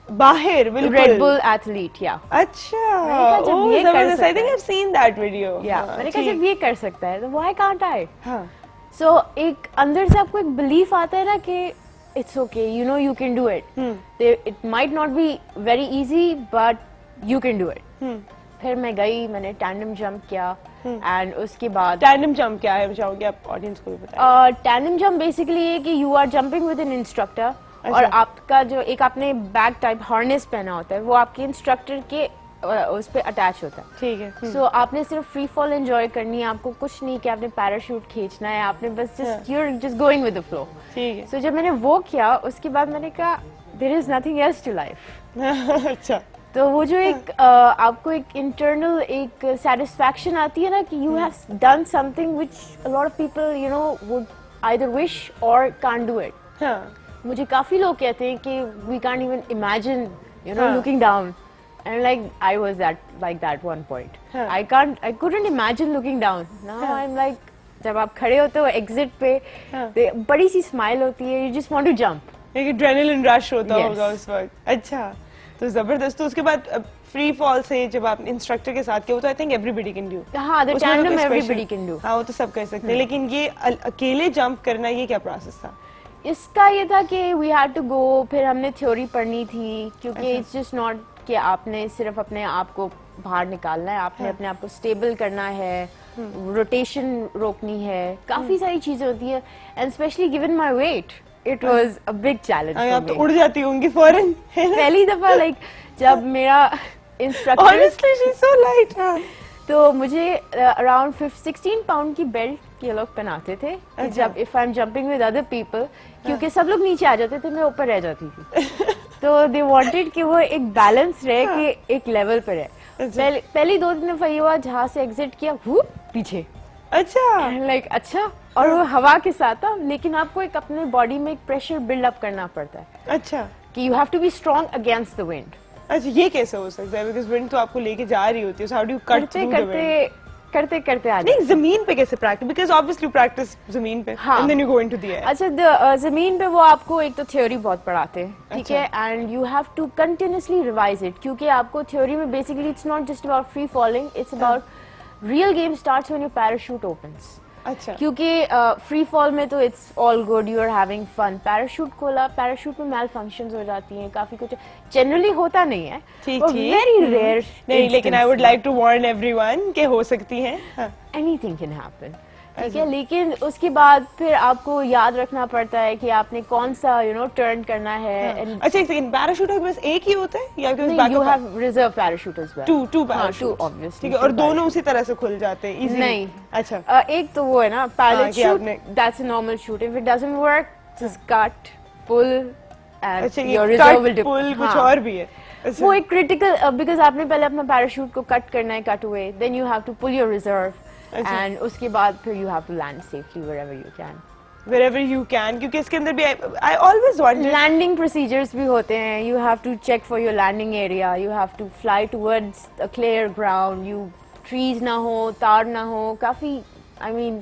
बाहर बिल्कुल। Red bull athlete, yeah. अच्छा, ओह जबरदस्त, I think I have seen that video. Yeah मैंने कहा जब ये कर सकता है तो व्हाई कांट आई। सो एक अंदर से आपको एक बिलीफ आता है ना कि it's okay, you know you can do it. It might not be very easy but you can do it. फिर मैं गई, मैंने टैंडम जंप किया, एंड उसके बाद टैंडम जंप क्या है, मैं चाहूंगी आप ऑडियंस को भी बताएं। टैंडम जंप बेसिकली ये कि you are jumping with an instructor और आपका जो एक आपने बैग टाइप हार्नेस पहना होता है वो आपके इंस्ट्रक्टर के उस पे अटैच होता है। ठीक है। सो आपने सिर्फ फ्री फॉल एंजॉय करनी है, आपको कुछ नहीं कि आपने पैराशूट खींचना है, आपने बस just you are just going with the flow. ठीक है। सो जब मैंने वो किया उसके बाद मैंने कहा there is nothing else to life. अच्छा। तो वो जो एक आपको एक इंटरनल एक सेटिस्फैक्शन आती है ना कि you have done something which a lot of people you know would either wish or can't do it. हाँ। मुझे काफी लोग कहते हैं कि we can't even imagine you know हाँ. Looking down and like I was like that one point. हाँ. I couldn't imagine looking down. Now हाँ. I'm like जब आप खड़े होते हो एग्जिट पे हाँ. बड़ी सी स्माइल होती है, you just want to jump. एक एड्रेनलिन रश होता Yes. होगा उस वक्त। अच्छा, तो जबरदस्त। तो उसके बाद फ्री फॉल से जब आप इंस्ट्रक्टर के साथ किया, वो तो I think everybody can do. हाँ, the उसमें तो tandem कोई everybody special- can do. हाँ, वो तो सब कर सकते हैं, लेकिन ये अकेले जंप करना, ये क्या प्रोसेस था? इसका ये था कि we had to go, फिर हमने थ्योरी पढ़नी थी क्योंकि it's just not कि आपने सिर्फ अपने आप को बाहर निकालना है, आपने अपने आप को स्टेबल करना है, रोटेशन रोकनी है, काफी सारी चीजें होती है and specially given my weight it was a big challenge हाँ, फॉर आप तो मी। उड़ जाती होंगी फौरन। पहली दफा लाइक जब मेरा instructor Honestly, she's so light. हाँ। तो मुझे अराउंड 16 पाउंड की बेल्ट ये लोग पहनाते थे कि जब if I am jumping with other people, क्योंकि सब लोग नीचे आ जाते थे, मैं ऊपर रह जाती थी। तो दे वांटेड कि वो एक बैलेंस रहे कि एक लेवल पर है। पहली 2-3 दफा ये हुआ, जहाँ से एग्जिट किया वो पीछे अच्छा। लाइक अच्छा, और वो हवा के साथ था, लेकिन आपको एक अपने बॉडी में एक प्रेशर बिल्ड अप करना पड़ता है अच्छा। कि you have to be strong against the wind. अच्छा, ये कैसे हो सकता है? बिकॉज़ विंड तो आपको लेके जा रही होती है, so how do you cut करते through the wind? करते आ नहीं, जमीन पे कैसे प्रैक्टिस? बिकॉज़ ऑब्वियसली प्रैक्टिस जमीन पे, हाँ. and then you go into the air. अच्छा, जमीन पे वो आपको एक तो थ्योरी बहुत पढ़ाते हैं, ठीक है, and you have to continuously revise it, क्योंकि आपको थ्योरी में basically it's not just about free falling, it's about real game starts when your parachute opens. अच्छा। क्योंकि फ्री फॉल में तो it's all good, you are having fun, parachute खोला, parachute में मैल functions हो जाती हैं, काफी कुछ जनरली होता नहीं है, ठीक। Very rare. नहीं, लेकिन I would like to warn everyone कि हो सकती है। हाँ। एनीथिंग कैन हैपन, ठीक है, लेकिन उसके बाद फिर आपको याद रखना पड़ता है कि आपने कौन सा टर्न करना है। and अच्छा, एक सेकंड, पैराशूट बस एक ही होता है या आपके पास नहीं, बैकअप you है? have reserve parachute as well. Two हाँ, पैराशूट। two obviously. ठीक है, और two दोनों parachute. उसी तरह से खुल जाते हैं easily? नहीं। अच्छा। एक तो वो है ना pilot कि shoot, आपने- that's a normal shoot. If it doesn't work, just cut, pull, and अच्छा, your ये reserve will कट dip. पुल कुछ हाँ. और भी है? अच्छा। वो एक critical because आपने पहले अपना parachute को cut करना है, cut away, then you have to pull your reserve, अच्छा। and उसके बाद फिर you have to land safely wherever you can. Wherever you can, क्योंकि इसके अंदर भी I always wondered. Landing procedures भी होते हैं, you have to check for your landing area, you have to fly towards a clear ground, you trees ना हो, तार ना हो, काफी I mean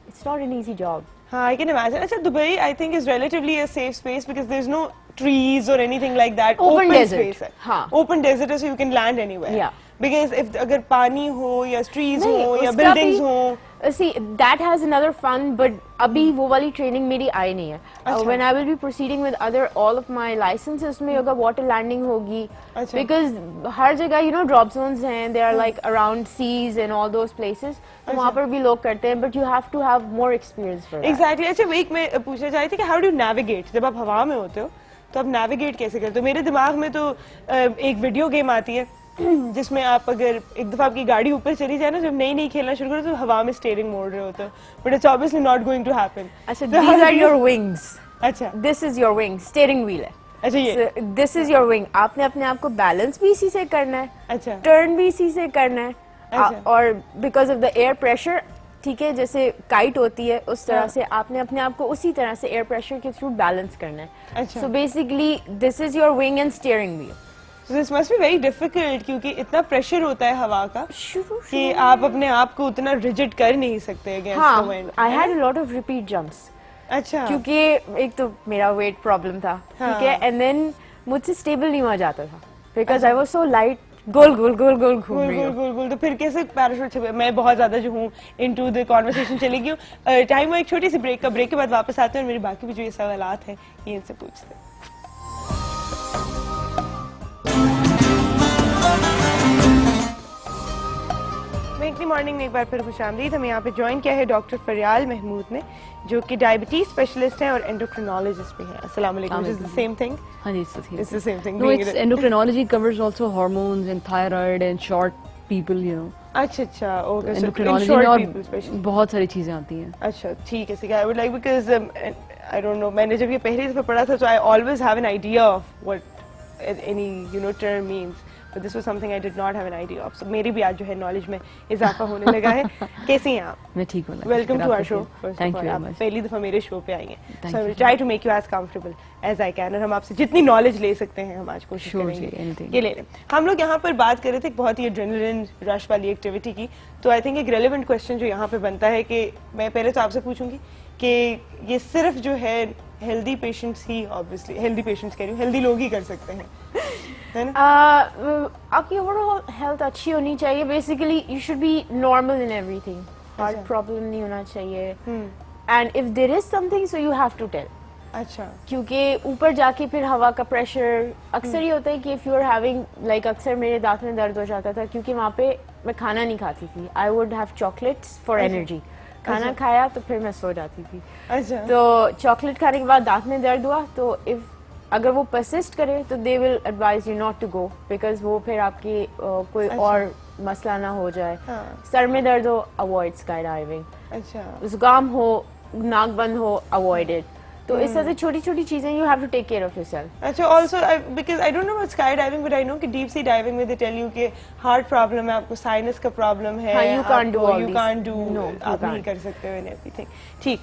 it's not an easy job. हाँ, I can imagine. अच्छा, Dubai I think is relatively a safe space because there's no trees or anything like that. Open desert. space है। हाँ. Open desert है, so you can land anywhere. Yeah. Because if अगर पानी हो या trees नहीं, हो या उसका buildings भी- हो, See, that has another fun, but अभी वो वाली ट्रेनिंग मेरी आई नहीं है। अच्छा। When I will be proceeding with all of my licenses, उसमें होगा water landing होगी, अच्छा। because हर जगह drop zones हैं, they are like around seas and all those places, तो वहाँ पर भी लोग करते हैं, but you have to have more experience for that. Exactly. अच्छा, एक मैं पूछना चाह रही थी कि how do you navigate? जब आप हवा में होते हो तो आप navigate कैसे करते हो? मेरे दिमाग में तो एक वीडियो गेम आती है जिसमें आप अगर एक दफा आपकी गाड़ी ऊपर चली जाए ना, जब नई खेलना शुरू करो तो हवा में स्टीयरिंग मोड़ रहे होते हो, but it's obviously not going to happen. अच्छा, these are your wings. अच्छा। This is your wing, steering wheel है। अच्छा, ये So, this is your wing. आपने अपने आप को बैलेंस भी इसी से करना है, अच्छा। टर्न भी इसी से करना है, अच्छा। और because of the air pressure, ठीक है, जैसे काइट होती है उस तरह हाँ। से आपने अपने आप को उसी तरह से एयर प्रेशर के थ्रू बैलेंस करना है। अच्छा। So basically this is your wing and steering wheel. So this must be very difficult क्योंकि इतना प्रेशर होता है हवा का शुरू कि आप अपने आप को उतना रिजिड कर नहीं सकते against हाँ, the wind. I had a lot of repeat jumps, अच्छा। क्योंकि एक तो मेरा वेट प्रॉब्लम था, हाँ। ठीक है, एंड देन मुझसे स्टेबल नहीं हुआ जाता था because I was so light, गोल गोल गोल गोल घूम गोल रही गोल हूँ। गोल गोल, तो फिर कैसे पैराशूट छपे? मैं बहुत ज्यादा जो हूँ इनटू द कॉन्वर्सेशन चली गई हूँ। टाइम एक छोटी सी ब्रेक का, ब्रेक के बाद वापस आते हैं और मेरे बाकी भी जो ये सवालात हैं ये इनसे पूछते हैं। वीकली मॉर्निंग में एक बार फिर खुशामदीद। हमें यहाँ पे ज्वाइन किया है डॉक्टर फरियाल महमूद ने, जो कि डायबिटीज स्पेशलिस्ट हैं और एंडोक्रिनोलॉजिस्ट भी हैं। अस्सलाम वालेकुम। Is the same thing? हाँ जी, It's the same thing. No, it's endocrinology covers also hormones and thyroid and short people, you know. अच्छा ओके। Endocrinology में और बहुत सारी चीजें आती हैं। अच्छा ठीक है, ठीक है। I would like because I don't know, मैंने जब ये पहली दफा पढ़ा था तो I always have an idea of what any term means, but this was something I did not have an idea of. So मेरी भी आज जो है नॉलेज में इजाफा होने लगा है। कैसी हैं आप? मैं ठीक हूँ। Welcome to our show. Thank you very much. पहली दफा मेरे शो पे आई हैं, so I will try to make you as comfortable as I can, और हम आपसे जितनी नॉलेज ले सकते हैं हम आज कोशिश करेंगे ये ले लें। हम लोग यहाँ पर बात कर रहे थे बहुत ही एड्रेनलिन रश वाली एक्टिविटी की, तो आई थिंक एक रेलेवेंट क्वेश्चन जो यहाँ पे बनता है कि मैं पहले तो आपसे पूछूंगी कि ये सिर्फ जो है हेल्दी पेशेंट्स ही, ऑब्वियसली हेल्दी पेशेंट्स कह रही हूँ, हेल्दी लोग ही कर सकते हैं, है ना? आपकी ओवरऑल हेल्थ अच्छी होनी चाहिए। Basically you should be normal in everything, heart problem नहीं होना चाहिए, and if there is something so you have to tell. अच्छा, क्योंकि ऊपर जाके फिर हवा का प्रेशर अक्सर ये होता है कि if you are having like, अक्सर मेरे दांत में दर्द हो जाता था क्योंकि वहाँ पे मैं खाना नहीं खाती थी। I would have chocolates for energy, खाना खाया तो फिर मैं सो जाती थी। अच्छा, तो चॉकलेट खाने के बाद दांत में दर्द हुआ तो इफ अगर वो परसिस्ट करे तो they will advise you not to go, because वो फिर आपकी कोई और मसला ना हो जाए। सर में दर्द हो, अवॉइड स्काई डाइविंग। अच्छा, जुकाम हो, नाक बंद हो, अवॉइड इट। तो इस तरह से छोटी छोटी चीजें you have to take care of yourself. अच्छा, also because I don't know about sky diving, but I know कि डीप सी डाइविंग में दे टेल यू कि हार्ट प्रॉब्लम है, आपको साइनस का प्रॉब्लम है, you can't do all you these. Can't do, No, आप you नहीं can't. कर सकते हो इन एवरीथिंग। ठीक,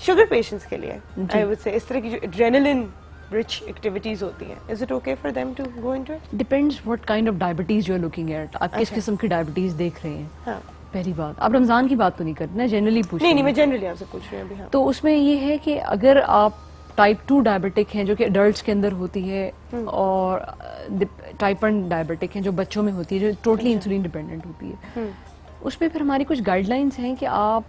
शुगर पेशेंट्स के लिए आई वुड से इस तरह की जो एड्रेनलिन रिच एक्टिविटीज होती हैं, is it okay for them to go into it? Depends what kind of diabetes you are looking at. आप किस किस्म की डायबिटीज देख रहे हैं? हाँ, पहली बात, आप रमजान की बात तो नहीं कर रहे ना, जनरली पूछ नहीं, मैं जनरली आपसे पूछ रही हूँ अभी। हाँ, तो उसमें ये है कि अगर आप टाइप 2 डायबिटिक हैं जो कि अडल्ट्स के अंदर होती है, और टाइप 1 डायबिटिक हैं जो बच्चों में होती है, जो टोटली इंसुलिन डिपेंडेंट होती है, उसमें फिर हमारी कुछ गाइडलाइंस हैं कि आप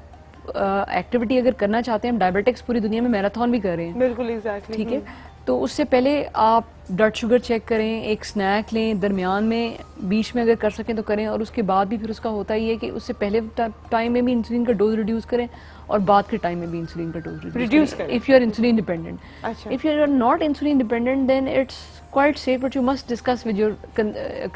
एक्टिविटी अगर करना चाहते हैं, हम डायबिटिक्स पूरी दुनिया में मैराथन भी कर रहे हैं, बिल्कुल एग्जैक्टली। ठीक है, तो उससे पहले आप ब्लड शुगर चेक करें, एक स्नैक लें, दरमियान में बीच में अगर कर सकें तो करें, और उसके बाद भी फिर उसका होता ही है कि उससे पहले टाइम में भी इंसुलिन का डोज रिड्यूस करें और बाद के टाइम में भी इंसुलिन का डोज रिड्यूस करें if you are insulin dependent. अच्छा, if you are not insulin dependent then it's quite safe, but you must discuss with your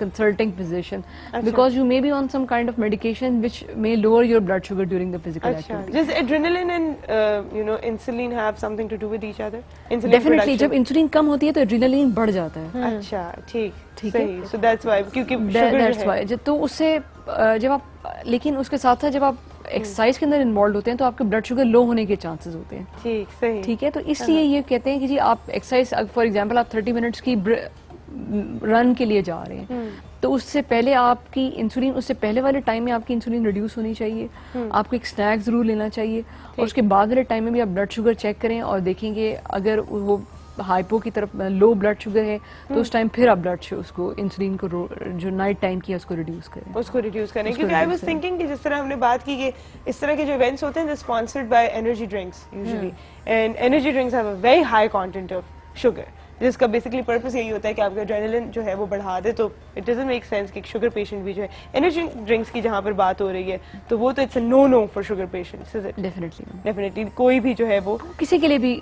consulting physician, because you may be on some kind of medication which may lower your blood sugar during the physical activity. Does adrenaline and insulin have something to do with each other? Insulin Definitely, production? जब insulin कम होती है तो adrenaline बढ़ जाता है। अच्छा, ठीक ठीक है। सही। So that's why, क्योंकि sugar That's जो why, है, तो उससे जब आप, लेकिन उसके साथ साथ जब आप एक्सरसाइज के अंदर इन्वॉल्व होते हैं तो आपके ब्लड शुगर लो होने के चांसेस होते हैं। ठीक सही, ठीक है, तो इसलिए ये कहते हैं कि जी आप एक्सरसाइज, फॉर एग्जांपल आप 30 मिनट्स की रन के लिए जा रहे हैं, तो उससे पहले आपकी इंसुलिन, उससे पहले वाले टाइम में आपकी इंसुलिन रिड्यूस होनी चाहिए, आपको एक स्नैक जरूर लेना चाहिए, और उसके बाद वाले टाइम में भी आप ब्लड शुगर चेक करें और देखेंगे अगर वो हाइपो की तरफ लो ब्लड शुगर है तो उस टाइम फिर आप ब्लड उसको इंसुलिन को जो नाइट टाइम की है उसको रिड्यूस करें, उसको रिड्यूस करें। क्योंकि आई वाज थिंकिंग कि जिस तरह हमने बात की कि इस तरह के जो इवेंट्स होते हैं sponsored by energy drinks usually, and energy drinks have a very high content of sugar, जिसका बेसिकली पर्पस यही होता है कि आपका एड्रेनलिन जो है वो बढ़ा दे। तो इट डजंट मेक सेंस कि शुगर पेशेंट भी जो है, एनर्जी ड्रिंक्स की जहाँ पर बात हो रही है तो वो तो it's a no for sugar patients, is it? Definitely कोई भी जो है वो किसी के लिए भी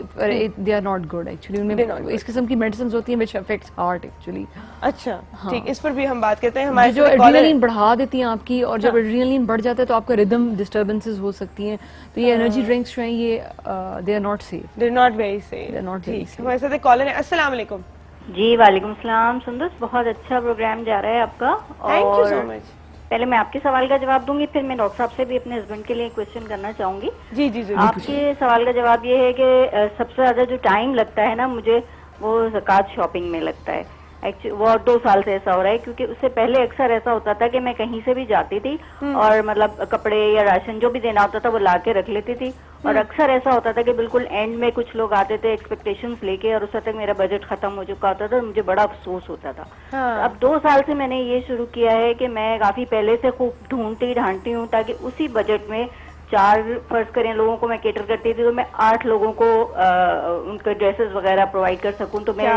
they are not good actually, उनमें इस किस्म की मेडिसिन होती हैं व्हिच अफेक्ट्स हार्ट एक्चुअली। अच्छा, ठीक, इस पर भी हम बात करते हैं। हमारे जो एड्रेनलिन बढ़ा देती हैं आपकी, और जब एड्रेनलिन बढ़ जाता है तो आपका रिदम डिस्टर्बेंसेस हो सकती हैं, तो ये एनर्जी ड्रिंक्स जो हैं ये they are not safe, they are not very safe. They are not very safe. हमारे साथ एक कॉलर है। अस्सलाम वालेकुम। जी वालेकुम सलाम। सुंदस, बहुत अच्छा प्रोग्राम जा रहा है आपका। Thank you so much. पहले मैं आपके सवाल का जवाब दूंगी, फिर मैं डॉक्टर साहब से भी अपने हस्बैंड के लिए क्वेश्चन करना चाहूंगी। जी जी जी। आपके सवाल का जवाब ये है कि सबसे ज्यादा जो टाइम लगता है ना मुझे, वो ज़कात शॉपिंग में लगता है। एक्चुअली वो 2 साल से ऐसा हो रहा है, क्योंकि उससे पहले अक्सर ऐसा होता था कि मैं कहीं से भी जाती थी और मतलब कपड़े या राशन जो भी देना होता था वो ला के रख लेती थी, और अक्सर ऐसा होता था कि बिल्कुल एंड में कुछ लोग आते थे एक्सपेक्टेशंस लेके, और उस तक मेरा बजट खत्म हो चुका होता था, मुझे बड़ा अफसोस होता था। अब 2 साल से मैंने ये शुरू किया है कि मैं काफी पहले से खूब ढूंढती ढांढती हूँ ताकि उसी बजट में 4 फर्ज करें लोगों को मैं केटर करती थी, तो मैं 8 लोगों को उनके ड्रेसेस वगैरह प्रोवाइड कर सकूं, तो मैं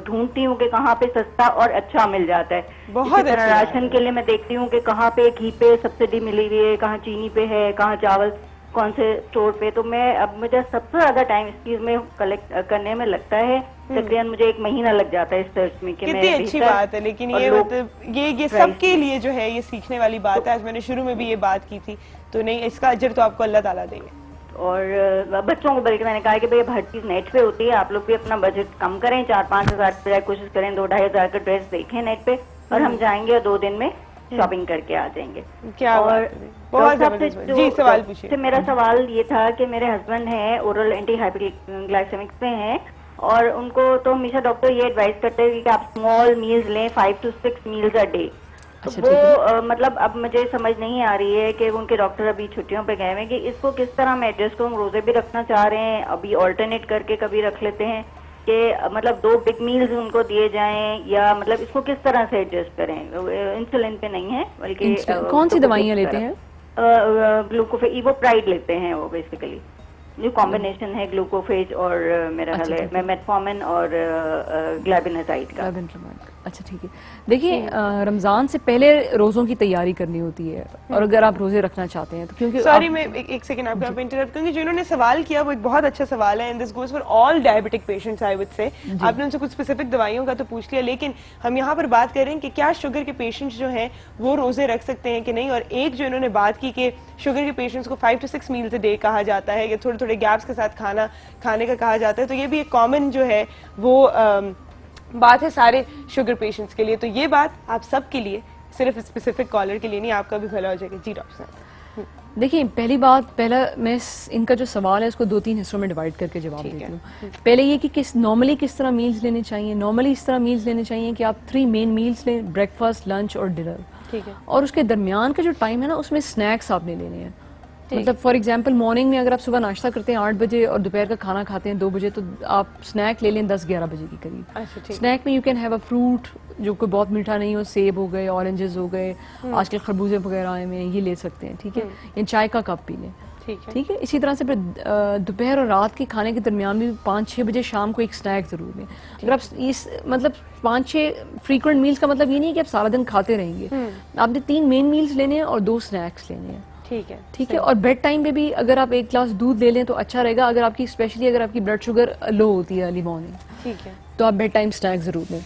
ढूंढती हूँ कि कहाँ पे सस्ता और अच्छा मिल जाता है। बहुत इसी तरह राशन के लिए मैं देखती हूँ कि कहाँ पे घी पे सब्सिडी मिली हुई है, कहाँ चीनी पे है, कहाँ चावल कौन से स्टोर पे। तो मैं अब मुझे सबसे ज्यादा टाइम इस चीज में कलेक्ट करने में लगता है, तकरीबन मुझे 1 महीना लग जाता है इस सर्च में कि कितनी अच्छी बात है। लेकिन ये मतलब ये सबके लिए जो है ये सीखने वाली बात है। आज मैंने शुरू में भी ये बात की थी, तो नहीं, इसका अजर तो आपको अल्लाह ताला देंगे। और बच्चों को बल्कि मैंने कहा कि भाई हर चीज नेट पे होती है, आप लोग भी अपना बजट कम करें, 4-5 हज़ार पे कोशिश करें 2-2.5 हज़ार का ड्रेस देखें नेट पे, और हम जाएंगे और 2 दिन में शॉपिंग करके आ जाएंगे। क्या और बहुत जी सवाल पूछिए। मेरा सवाल ये था कि मेरे हस्बैंड हैं ओरल एंटी हाइपोग्लाइसेमिक्स पे हैं, और उनको तो हमेशा डॉक्टर ये एडवाइस करते हैं कि आप स्मॉल मील्स लें, 5 to 6 मील्स अ डे। तो वो मतलब अब मुझे समझ नहीं आ रही है कि उनके डॉक्टर अभी छुट्टियों पे गए हैं कि इसको किस तरह मैं एडजस्ट करूँ। रोजे भी रखना चाह रहे हैं, अभी ऑल्टरनेट करके कभी रख लेते हैं कि मतलब 2 बिग मील्स उनको दिए जाएं, या मतलब इसको किस तरह से एडजस्ट करें। इंसुलिन पे नहीं है बल्कि कौन सी दवाइयाँ लेते हैं? ग्लूकोफेज, इवोप्राइड लेते हैं वो बेसिकली। जो कॉम्बिनेशन है ग्लूकोफेज और मेरा ख्याल है मेटफॉर्मिन और ग्लाइबिनाजाइड का। अच्छा ठीक है। देखिए रमजान से पहले रोजों की तैयारी करनी होती है, और अगर आप रोजे रखना चाहते हैं तो क्योंकि सॉरी मैं एक सेकंड आपको इंटरप्ट करूंगी। जो इन्होंने सवाल किया वो एक बहुत अच्छा सवाल है, and this goes for all diabetic patients I would say. आपने उनसे कुछ स्पेसिफिक दवाइयों का तो पूछ लिया, लेकिन हम यहाँ पर बात कर रहे हैं कि क्या शुगर के पेशेंट्स जो हैं वो रोजे रख सकते हैं कि नहीं। और एक जो इन्होंने बात की कि शुगर के पेशेंट्स को 5 to 6 मील्स अ डे कहा जाता है, या थोड़े थोड़े गैप्स के साथ खाने का कहा जाता है, तो ये भी एक कॉमन जो है वो बात है सारे शुगर पेशेंट्स के लिए। तो ये बात आप सब के लिए, सिर्फ स्पेसिफिक कॉलर के लिए नहीं, आपका भी भला हो जाएगा। जी डॉक्टर साहब। देखिए पहला मैं इनका जो सवाल है इसको 2-3 हिस्सों में डिवाइड करके जवाब देती हूँ। पहले ये कि नॉर्मली किस तरह मील्स लेने चाहिए। नॉर्मली इस तरह मील्स लेने चाहिए कि आप 3 मेन मील्स लें, ब्रेकफास्ट, लंच और डिनर। ठीक है। और उसके दरमियान का जो टाइम है ना, उसमें स्नैक्स आपने लेने हैं। मतलब फॉर एग्जांपल मॉर्निंग में अगर आप सुबह नाश्ता करते हैं 8 बजे और दोपहर का खाना खाते हैं 2 बजे, तो आप स्नैक ले लें 10-11 बजे के करीब। स्नैक में you can have a fruit जो कोई बहुत मीठा नहीं हो, सेब हो गए, ऑरेंजेस हो गए, आजकल खरबूजे वगैरह आए हुए हैं, ये ले सकते हैं। ठीक है। या चाय का कप पी लें। ठीक है। इसी तरह से फिर दोपहर और रात के खाने के दरमियान भी 5-6 बजे शाम को एक स्नैक जरूर लें। अगर आप इस मतलब 5-6 फ्रीक्वेंट मील्स का मतलब ये नहीं कि आप सारा दिन खाते रहेंगे। आपने 3 मेन मील्स लेने हैं और 2 स्नैक्स लेने हैं। ठीक है। और बेड टाइम पे भी अगर आप 1 ग्लास दूध ले लें तो अच्छा रहेगा। अगर आपकी स्पेशली अगर आपकी ब्लड शुगर लो होती है अर्ली मॉर्निंग, ठीक है, तो आप बेड टाइम स्नैक जरूर लें।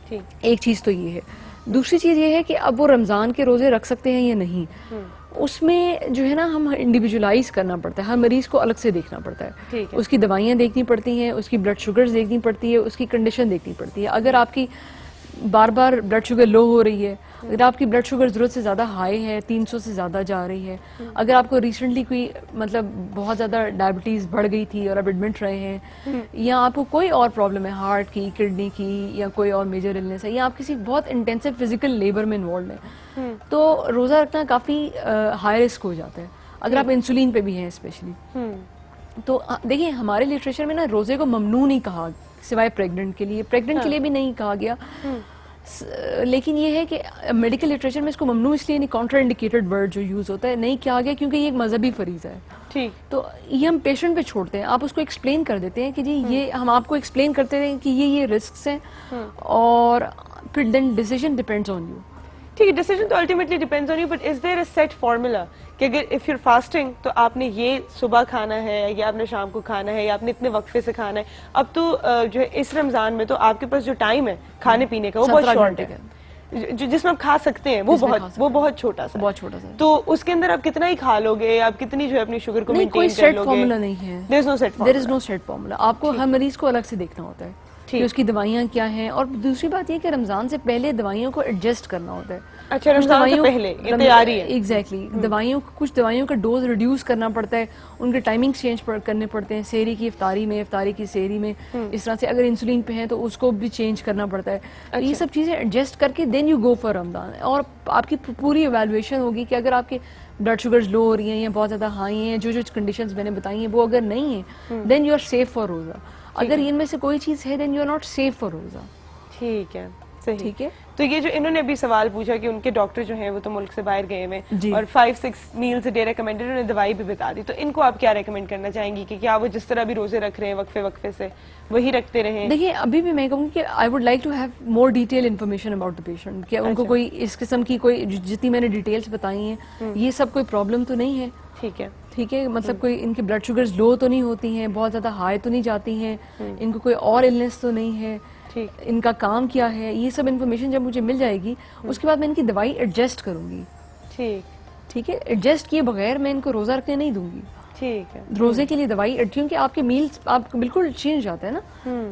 ठीक। एक चीज तो ये है। दूसरी चीज ये है कि अब वो रमजान के रोजे रख सकते हैं या नहीं, उसमें जो है ना हम इंडिविजुअलाइज करना पड़ता है। हर मरीज को अलग से देखना पड़ता है। उसकी दवाइयाँ देखनी पड़ती हैं, उसकी ब्लड शुगर देखनी पड़ती है, उसकी कंडीशन देखनी पड़ती है। अगर आपकी बार बार ब्लड शुगर लो हो रही है, अगर आपकी ब्लड शुगर जरूरत से ज़्यादा हाई है, 300 से ज़्यादा जा रही है, अगर आपको रिसेंटली कोई मतलब बहुत ज़्यादा डायबिटीज़ बढ़ गई थी और आप एडमिट रहे हैं, या आपको कोई और प्रॉब्लम है हार्ट की, किडनी की, या कोई और मेजर इलनेस है, या आप किसी बहुत इंटेंसिव फिजिकल लेबर में इन्वॉल्व हैं, तो रोज़ा रखना काफ़ी हाई रिस्क हो जाता है। अगर आप इंसुलिन पे भी हैं स्पेशली, तो देखिए हमारे लिटरेचर में ना रोज़े को ममनू नहीं कहा, सिवाय प्रेग्नेंट के लिए। प्रेग्नेंट के लिए भी नहीं कहा गया, लेकिन ये है कि मेडिकल लिटरेचर में इसको ममनू इसलिए नहीं, कॉन्ट्रा इंडिकेटेड वर्ड जो यूज होता है, नहीं किया गया क्योंकि ये एक मजहबी फरीजा है। ठीक। तो ये हम पेशेंट पे छोड़ते हैं, आप उसको एक्सप्लेन कर देते हैं कि जी ये हम आपको एक्सप्लेन करते हैं कि ये रिस्क हैं, और फिर then decision depends on you. ठीक है, डिसीजन तो ultimately depends on you, but is there a set formula कि अगर इफ यूर फास्टिंग तो आपने ये सुबह खाना है, या आपने शाम को खाना है, या आपने इतने वक्फे से खाना है। अब तो जो है इस रमजान में तो आपके पास जो टाइम है खाने पीने का वो बहुत शॉर्ट है, जिसमें आप खा सकते हैं वो बहुत छोटा सा, तो उसके अंदर आप कितना ही खा लोगे, आप कितनी जो है अपनी शुगर को मेंटेन कर लोगे। कोई सेट फार्मूला नहीं है, there is no set formula. आपको हर मरीज को अलग से देखना होता है कि उसकी दवाइयाँ क्या हैं। और दूसरी बात ये कि रमजान से पहले दवाइयों को एडजस्ट करना होता है। अच्छा, रमजान से पहले ये तैयारी है। एग्जैक्टली, कुछ दवाइयों का डोज रिड्यूस करना पड़ता है, उनके टाइमिंग चेंज करने पड़ते हैं, सहरी की इफ्तारी में, इफ्तारी की सहरी में, इस तरह से। अगर इंसुलिन पे हैं तो उसको भी चेंज करना पड़ता है। अच्छा। ये सब चीज़ें एडजस्ट करके then you go for Ramzan, और आपकी पूरी इवैल्यूएशन होगी कि अगर आपके ब्लड शुगर्स लो हो रही हैं या बहुत ज़्यादा हाई हैं, जो कंडीशंस मैंने बताई हैं वो अगर नहीं है, then you are safe for roza. अगर इनमें से कोई चीज़ है then you are not safe for roza. ठीक है, सही। ठीक है। तो ये जो इन्होंने अभी सवाल पूछा कि उनके डॉक्टर जो हैं वो तो मुल्क से बाहर गए हुए जी। और 5-6 मील्स अ डे रेकमेंडेड, उन्होंने दवाई भी बता दी, तो इनको आप क्या रेकमेंड करना चाहेंगी कि क्या वो जिस तरह भी रोजे रख रहे हैं वक्फे वक्फे से वही रखते रहें? देखिए अभी भी मैं कहूँगी कि I would like to have more detail information about the patient, क्या उनको कोई इस किस्म की कोई जितनी मैंने डिटेल्स बताई हैं ये सब कोई प्रॉब्लम तो नहीं है। ठीक है। ठीक है, मतलब कोई इनके ब्लड शुगर्स लो तो नहीं होती हैं, बहुत ज्यादा हाई तो नहीं जाती हैं, इनको कोई और इलनेस तो नहीं है, ठीक। इनका काम क्या है, ये सब इन्फॉर्मेशन जब मुझे मिल जाएगी उसके बाद मैं इनकी दवाई एडजस्ट करूंगी। ठीक। ठीक है, एडजस्ट किए बगैर मैं इनको रोजा रखने नहीं दूंगी। ठीक है। रोजे के लिए दवाई क्योंकि आपके मील्स आप बिल्कुल चेंज जाते हैं ना,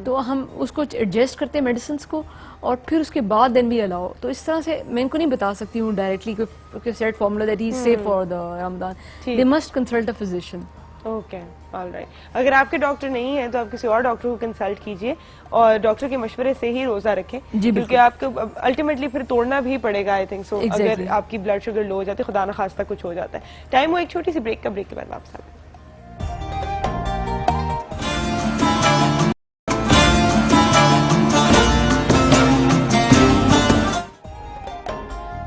तो हम उसको एडजस्ट करते हैं मेडिसिन को और फिर उसके बाद देन भी अलाउ। तो इस तरह से मैं इनको नहीं बता सकती हूँ डायरेक्टली कोई set formula that he is safe for the Ramzan. They must consult a physician. Okay, alright. अगर आपके डॉक्टर नहीं है तो आप किसी और डॉक्टर को कंसल्ट कीजिए और डॉक्टर के मशवरे से ही रोजा रखें, क्योंकि आपको अल्टीमेटली फिर तोड़ना भी पड़ेगा आई थिंक सो। अगर आपकी ब्लड शुगर लो हो जाती है, खुदा न खास्ता कुछ हो जाता है। टाइम हो एक छोटी सी ब्रेक का, ब्रेक के बाद वापस आते हैं।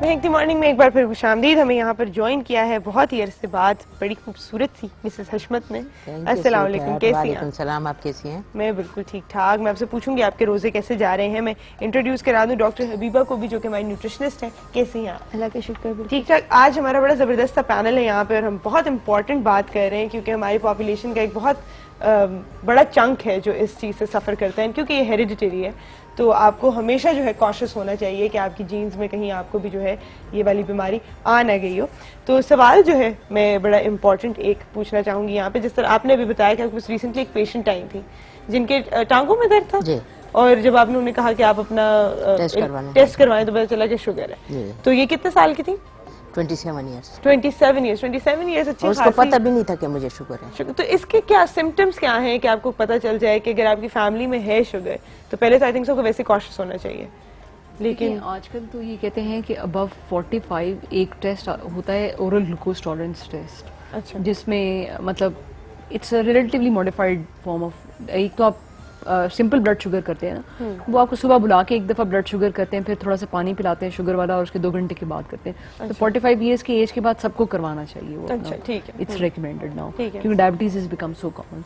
महकती मॉर्निंग में एक बार फिर खुशामदीद। हमें यहाँ पर ज्वाइन किया है बहुत ही अरसे बाद बड़ी खूबसूरत सी मिसेस हशमत ने। अस्सलाम वालेकुम, कैसी हैं? वालेकुम सलाम, आप कैसी हैं? मैं बिल्कुल ठीक ठाक। मैं आपसे पूछूंगी आपके रोजे कैसे जा रहे हैं। मैं इंट्रोड्यूस करा दूं डॉक्टर हबीबा को भी, जो कि हमारी न्यूट्रिशनिस्ट है। कैसी हैं आप? अल्लाह का शुक्र। ठीक ठाक। आज हमारा बड़ा जबरदस्त सा पैनल है यहाँ पे और हम बहुत इंपॉर्टेंट बात कर रहे हैं, क्योंकि हमारी पॉपुलेशन का एक बहुत बड़ा चंक है जो इस चीज़ से सफ़र करते हैं, क्योंकि ये हेरिडिटरी है। तो आपको हमेशा जो है कॉशियस होना चाहिए कि आपकी जीन्स में कहीं आपको भी जो है ये वाली बीमारी आ ना गई हो। तो सवाल जो है मैं बड़ा इंपॉर्टेंट एक पूछना चाहूँगी यहाँ पे। जिस तरह आपने अभी बताया कि आपको रिसेंटली एक पेशेंट आई थी जिनके टांगों में दर्द था जी। और जब आपने उन्हें कहा कि आप अपना टेस्ट करवाएं तो पता चला कि शुगर है। तो ये कितने साल की थी? 27 इयर्स। 27 इयर्स। अच्छी उसको पता भी नहीं था कि मुझे शुगर है। तो इसके क्या सिम्टम्स क्या हैं कि आपको पता चल जाए कि अगर आपकी फैमिली में है शुगर, तो पहले तो आई थिंक सबको वैसे कॉशियस होना चाहिए। लेकिन आजकल तो ये कहते हैं कि अबव 45 एक टेस्ट होता है, ओरल ग्लूकोज टॉलरेंस टेस्ट। अच्छा। जिसमें मतलब it's a relatively modified form of, एक तो आप सिंपल ब्लड शुगर करते हैं ना, वो आपको सुबह बुला के एक दफा ब्लड शुगर करते हैं, फिर थोड़ा सा पानी पिलाते हैं शुगर वाला और उसके 2 घंटे के बाद करते हैं। तो 45 इयर्स की एज के बाद सबको करवाना चाहिए वो। अच्छा, ठीक है। इट्स रिकमेंडेड नाउ, ठीक है। क्योंकि diabetes is become so common.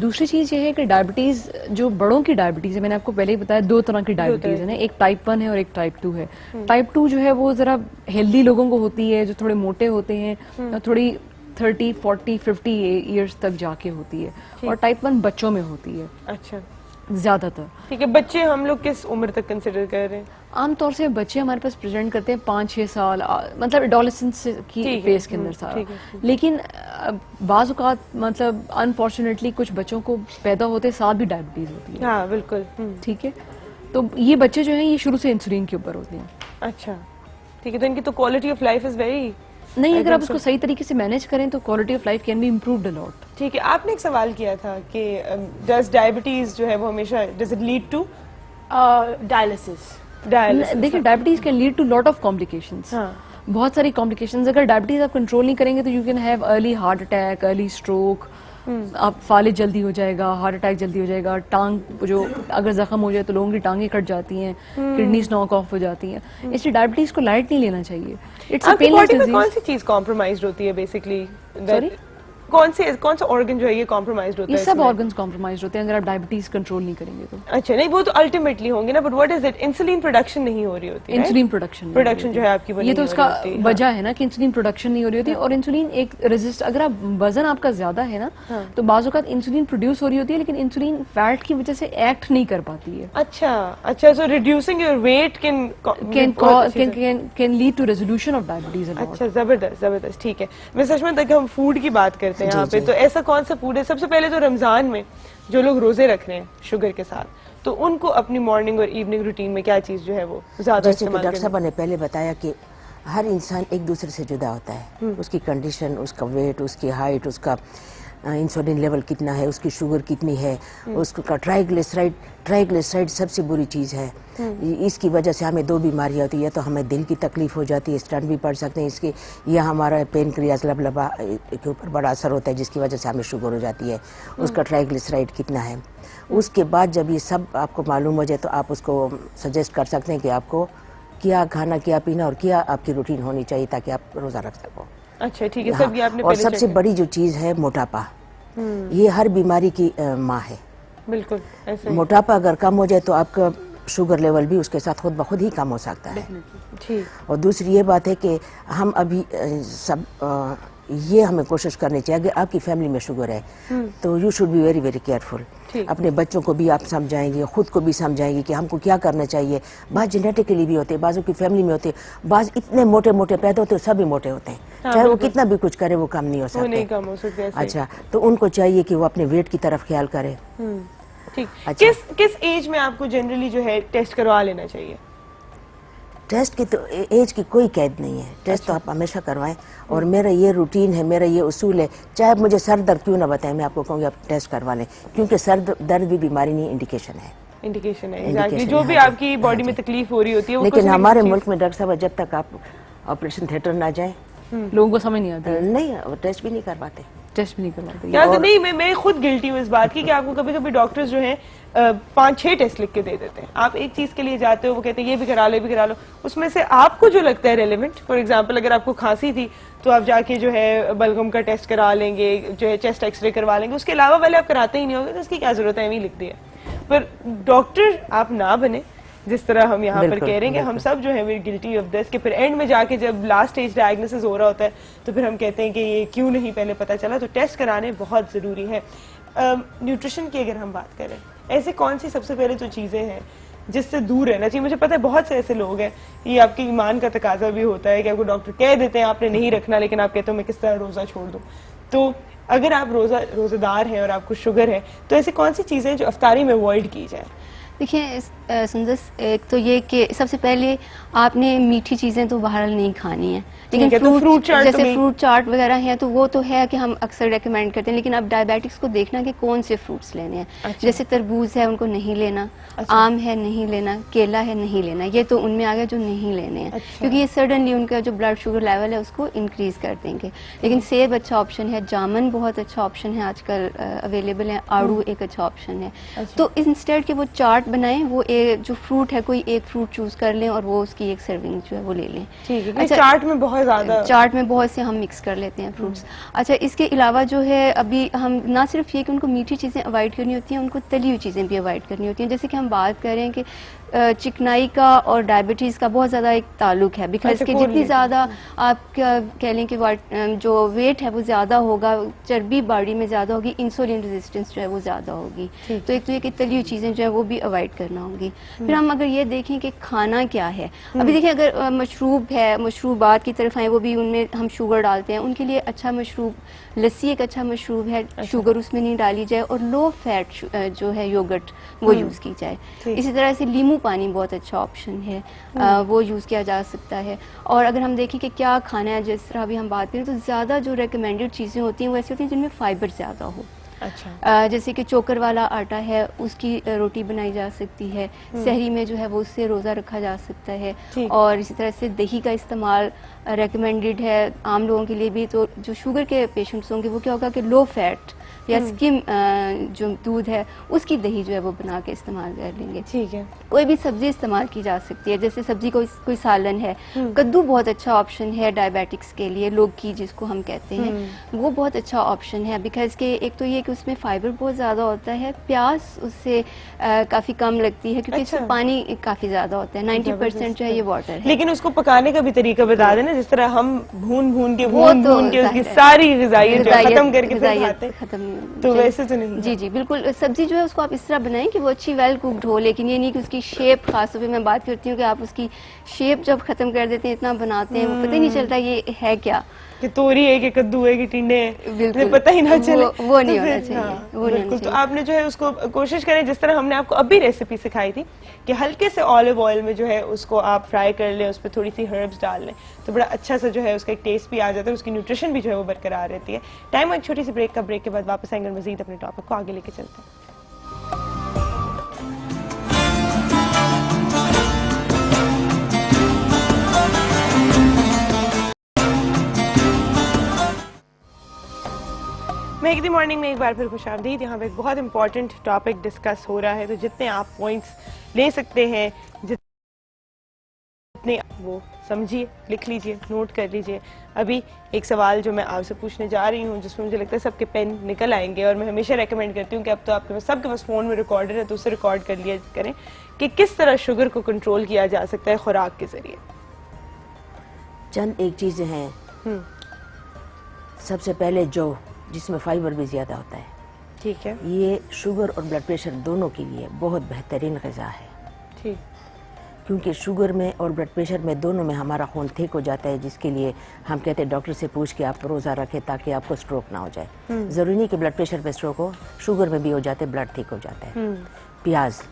दूसरी चीज ये है कि डायबिटीज जो बड़ों की डायबिटीज है, मैंने आपको पहले ही बताया 2 तरह की डायबिटीज है ना, एक टाइप 1 है और एक टाइप 2 है। टाइप 2 जो है वो जरा हेल्दी लोगों को होती है, जो थोड़े मोटे होते हैं, थोड़ी 30, 40, 50 इयर्स तक जाके होती है, और टाइप 1 बच्चों में होती है। अच्छा, ज्यादातर। ठीक है। बच्चे हम लोग किस उम्र तक कंसिडर कर रहे हैं? आमतौर से बच्चे हमारे पास प्रेजेंट करते हैं 5-6 साल, मतलब एडोलेसेंस की फेज के अंदर सारा। लेकिन बाज़ औक़ात मतलब अनफॉर्चुनेटली कुछ बच्चों को पैदा होते साथ भी डायबिटीज होती है। हाँ बिल्कुल। ठीक है, तो ये बच्चे जो हैं ये शुरू से इंसुलिन के ऊपर होते हैं। अच्छा, ठीक है। तो इनकी तो quality of life is very नहीं, अगर आप उसको सही तरीके से मैनेज करें तो quality of life can be improved a lot. ठीक है। आपने एक सवाल किया था कि डज डायबिटीज जो है वो हमेशा does it lead to dialysis? देखिए diabetes can lead to lot of complications. बहुत सारी कॉम्प्लिकेशंस। अगर डायबिटीज आप कंट्रोल नहीं करेंगे तो you can have early heart attack, early stroke, आप फालिज जल्दी हो जाएगा, हार्ट अटैक जल्दी हो जाएगा, टांग जो अगर जख्म हो जाए तो लोगों की टांगें कट जाती हैं, किडनीज नॉक ऑफ हो जाती हैं। इसलिए डायबिटीज को लाइट नहीं लेना चाहिए। It's a painless disease. कौन सी चीज कॉम्प्रोमाइज्ड होती है बेसिकली? सॉरी, कौन सा ऑर्गन जो है ये कॉम्प्रोमाइज्ड होता है? ये सब ऑर्गन्स कॉम्प्रोमाइज्ड होते हैं अगर आप डायबिटीज कंट्रोल नहीं करेंगे तो। अच्छा, नहीं वो तो अल्टीमेटली होंगे ना, but what is it? Insulin production नहीं हो रही होती है। इंसुलिन प्रोडक्शन जो है आपकी वो ये तो नहीं उसका हो रही होती है। वजह है ना कि इंसुलिन प्रोडक्शन नहीं हो रही होती है। और इंसुलिन एक रेजिस्ट, अगर आप वजन आपका ज्यादा है ना तो बाज़ औक़ात इंसुलिन प्रोड्यूस हो रही होती है, लेकिन इंसुलिन फैट की वजह से एक्ट नहीं कर पाती है। अच्छा, so reducing your weight can lead to resolution of diabetes. अच्छा, जबरदस्त। ठीक है मिस हशमत, अगर हम फूड की बात करते हैं यहाँ पे, तो ऐसा कौन सा फूड है? सबसे पहले तो रमजान में जो लोग रोजे रख रहे हैं शुगर के साथ, तो उनको अपनी मॉर्निंग और इवनिंग रूटीन में क्या चीज जो है वो ज्यादा इस्तेमाल डॉक्टर साहब ने पहले बताया कि हर इंसान एक दूसरे से जुदा होता है। उसकी कंडीशन, उसका वेट, उसकी हाइट, उसका इंसुलिन लेवल कितना है, उसकी शुगर कितनी है, उसका ट्राइग्लिसराइड सबसे बुरी चीज़ है। इसकी वजह से हमें 2 बीमारियाँ होती है, तो हमें दिल की तकलीफ हो जाती है, स्टंट भी पड़ सकते हैं इसके, या हमारा पेनक्रियाज लबलबा के ऊपर बड़ा असर होता है जिसकी वजह से हमें शुगर हो जाती है। उसका ट्राइग्लिसराइड कितना है, उसके बाद जब ये सब आपको मालूम हो जाए तो आप उसको सजेस्ट कर सकते हैं कि आपको क्या खाना, क्या पीना और क्या आपकी रूटीन होनी चाहिए ताकि आप रोज़ा रख सको। अच्छा ठीक है, हाँ, सब ये आपने और पहले सबसे check बड़ी जो चीज़ है मोटापा, ये हर बीमारी की माँ है। किया। बिल्कुल ऐसे ही। मोटापा अगर कम हो जाए तो आपका शुगर लेवल भी उसके साथ खुद ब खुद ही कम हो सकता है। ठीक। और दूसरी ये बात है कि हम अभी ये हमें कोशिश करनी चाहिए कि आपकी फैमिली में शुगर है तो you should be very very careful. अपने बच्चों को भी आप समझाएंगे, खुद को भी समझाएंगे कि हमको क्या करना चाहिए। बात जेनेटिकली भी होते हैं, बाजू की फैमिली में होते हैं, बाज इतने मोटे मोटे पैदा होते हैं, सभी मोटे होते हैं, चाहे वो कितना भी कुछ करे वो कम नहीं हो वो नहीं सकते। कम हो सकते ऐसे ही। अच्छा, तो उनको चाहिए कि वो अपने वेट की तरफ ख्याल करें। ठीक। अच्छा। किस एज में आपको जनरली जो है टेस्ट करवा लेना चाहिए? टेस्ट की तो एज की कोई कैद नहीं है, टेस्ट तो आप हमेशा करवाएं। और मेरा ये रूटीन है, मेरा ये उसूल है, चाहे आप मुझे सर दर्द क्यों ना बताएं, मैं आपको कहूँगी आप टेस्ट करवा लें, क्योंकि सर दर्द भी बीमारी नहीं, इंडिकेशन है। इंडिकेशन है, Indication एग्जैक्टली। जो है, भी हाँ आपकी जी, बॉडी हाँ में जी। तकलीफ हो रही होती है वो लेकिन कुछ ना हमारे कुछ मुल्क में डॉक्टर साहब जब तक आप ऑपरेशन थिएटर ना जाएं लोगों को समझ नहीं आता, नहीं, वो टेस्ट भी नहीं करवाते। टेस्ट भी नहीं करवाते। क्या नहीं, मैं खुद गिल्टी हूँ इस बात की कि आपको कभी कभी डॉक्टर्स जो हैं 5-6 टेस्ट लिख के दे देते हैं। आप एक चीज के लिए जाते हो, वो कहते हैं ये भी करा लो, ये भी करा लो, उसमें से आपको जो लगता है रेलेवेंट, फॉर एग्जांपल अगर आपको खांसी थी तो आप जाके जो है बलगम का टेस्ट करा लेंगे, जो है चेस्ट एक्सरे करवा लेंगे, उसके अलावा वाले आप कराते ही नहीं होगे तो उसकी क्या जरूरत है, वही लिख दिया। पर डॉक्टर आप ना बने जिस तरह हम यहाँ पर बिल्कुल, कह रहे हैं कि हम सब जो है वी गिल्टी ऑफ दिस, कि फिर एंड में जाके जब लास्ट स्टेज डायग्नोसिस हो रहा होता है तो फिर हम कहते हैं कि ये क्यों नहीं पहले पता चला। तो टेस्ट कराने बहुत ज़रूरी है। न्यूट्रिशन की अगर हम बात करें, ऐसे कौन सी सबसे पहले जो चीज़ें हैं जिससे दूर रहना चाहिए? मुझे पता है बहुत से ऐसे लोग हैं, ये आपकी ईमान का तकाजा भी होता है कि आपको डॉक्टर कह देते हैं आपने नहीं रखना, लेकिन आप कहते हो मैं किस तरह रोज़ा छोड़ दूँ। तो अगर आप रोज़ेदार हैं और आपको शुगर है तो ऐसी कौन सी चीज़ें जो अफ्तारी में अवॉइड की जाए? देखिए सुंदर, एक तो ये कि सबसे पहले आपने मीठी चीज़ें तो बहरहाल नहीं खानी है, लेकिन फ्रूट चाट, जैसे फ्रूट चाट वगैरह है तो वो तो है कि हम अक्सर रेकमेंड करते हैं, लेकिन अब डायबिटिक्स को देखना कि कौन से फ्रूट्स लेने हैं। अच्छा। जैसे तरबूज है उनको नहीं लेना, आम है नहीं लेना, केला है नहीं लेना, ये तो उनमें आ गया जो नहीं लेने हैं। अच्छा। क्योंकि ये सडनली उनका जो ब्लड शुगर लेवल है उसको इंक्रीज कर देंगे। लेकिन सेब अच्छा ऑप्शन है, जामुन बहुत अच्छा ऑप्शन है, आजकल अवेलेबल है, आड़ू एक अच्छा ऑप्शन है। तो इंस्टेड के वो चाट बनाएं, वो जो फ्रूट है कोई एक फ्रूट चूज कर लें और वो उसकी एक सर्विंग जो है वो ले लें। ठीक है, अच्छा, चाट में बहुत ज्यादा, चाट में बहुत से हम मिक्स कर लेते हैं फ्रूट्स। अच्छा, इसके अलावा जो है अभी हम ना सिर्फ ये कि उनको मीठी चीज़ें अवॉइड करनी होती हैं, उनको तली हुई चीज़ें भी अवॉइड करनी होती हैं। जैसे कि हम बात करें कि चिकनाई का और डायबिटीज़ का बहुत ज़्यादा एक ताल्लुक है, बिकॉज अच्छा, कि जितनी ज़्यादा आप कह लें कि जो वेट है वो ज़्यादा होगा, चर्बी बॉडी में ज़्यादा होगी, इंसुलिन रेजिस्टेंस जो है वो ज़्यादा होगी। तो एक तो ये कि तली हुई चीज़ें जो है वो भी अवॉइड करना होगी। फिर हम अगर ये देखें कि खाना क्या है, अभी देखिए अगर मशरूब है, मशरूबात की तरफ आए, वो भी उनमें हम शुगर डालते हैं, उनके लिए अच्छा मशरूब लस्सी एक अच्छा मशरूब है, शुगर उसमें नहीं डाली जाए, और लो फैट जो है योगर्ट वो यूज़ की जाए। इसी तरह से लीमू पानी बहुत अच्छा ऑप्शन है, वो यूज़ किया जा सकता है। और अगर हम देखें कि क्या खाना है, जिस तरह अभी हम बात करें तो ज़्यादा जो रिकमेंडेड चीज़ें होती हैं वो ऐसी होती हैं जिनमें फाइबर ज़्यादा हो। अच्छा। जैसे कि चोकर वाला आटा है, उसकी रोटी बनाई जा सकती है, सहरी में जो है वो उससे रोज़ा रखा जा सकता है। और इसी तरह से दही का इस्तेमाल रेकमेंडेड है आम लोगों के लिए भी। तो जो शुगर के पेशेंट्स होंगे वो क्या होगा कि लो फैट या स्किम जो दूध है उसकी दही जो है वो बना के इस्तेमाल कर लेंगे। ठीक है। कोई भी सब्जी इस्तेमाल की जा सकती है, जैसे सब्जी कोई सालन है, कद्दू बहुत अच्छा ऑप्शन है डायबिटिक्स के लिए, लौकी जिसको हम कहते हैं, वो बहुत अच्छा ऑप्शन है। बिकॉज के एक तो ये कि उसमें फाइबर बहुत ज़्यादा होता है, प्यास उससे काफ़ी कम लगती है क्योंकि इसमें पानी काफ़ी ज़्यादा होता है, 90% जो है ये वाटर है। लेकिन उसको पकाने का भी तरीका बता देना, जिस तरह हम भून के उसकी सारी ग़िज़ाइयत खत्म करके फिर खाते हैं, खत्म तो वैसे तो नहीं। जी बिल्कुल, सब्जी जो है उसको आप इस तरह बनाएं कि वो अच्छी वेल कुक्ड हो, लेकिन ये नहीं कि उसकी शेप, खास तौर पे मैं बात करती हूँ कि आप उसकी शेप जब खत्म कर देते हैं, इतना बनाते हैं वो पता ही नहीं चलता ये है क्या, कि तोरी है कि कद्दू है कि टिंडे है, बिल्कुल पता ही ना चले। वो नहीं होना चाहिए, वो नहीं होना तो आपने जो है उसको कोशिश करें, जिस तरह हमने आपको अभी रेसिपी सिखाई थी कि हल्के से ऑलिव ऑयल में जो है उसको आप फ्राई कर लें, उस पर थोड़ी सी हर्ब्स डाल लें, तो बड़ा अच्छा सा जो है उसका एक टेस्ट भी आ जाता है, उसकी न्यूट्रिशन भी जो है वो बरकरार रहती है। टाइम एक छोटी सी ब्रेक का, ब्रेक के बाद वापस आएंगे, मजीद अपने टॉपिक को आगे लेके चलते हैं। मेहदी मॉर्निंग में एक बार फिर खुश आमदीद। यहाँ पे एक बहुत इंपॉर्टेंट टॉपिक डिस्कस हो रहा है, तो जितने आप पॉइंट्स ले सकते हैं, जितने वो समझिए, लिख लीजिए, नोट कर लीजिए। अभी एक सवाल जो मैं आपसे पूछने जा रही हूँ, जिसमें मुझे लगता है सबके पेन निकल आएंगे, और मैं हमेशा रेकमेंड करती हूँ कि अब तो आपके पास सबके पास फ़ोन में रिकॉर्डर है, तो उससे रिकॉर्ड कर लिया करें कि किस तरह शुगर को कंट्रोल किया जा सकता है खुराक के ज़रिए। चंद एक चीज़ें हैं। सबसे पहले जौ, जिसमें फाइबर भी ज़्यादा होता है, ठीक है, ये शुगर और ब्लड प्रेशर दोनों के लिए बहुत बेहतरीन ग़िज़ा है। ठीक, क्योंकि शुगर में और ब्लड प्रेशर में दोनों में हमारा खून थिक हो जाता है, जिसके लिए हम कहते हैं डॉक्टर से पूछ के आप रोज़ा रखें ताकि आपको स्ट्रोक ना हो जाए। ज़रूरी नहीं कि ब्लड प्रेशर पे स्ट्रोक हो, शुगर में भी हो जाते, ब्लड थिक हो जाता है। प्याज,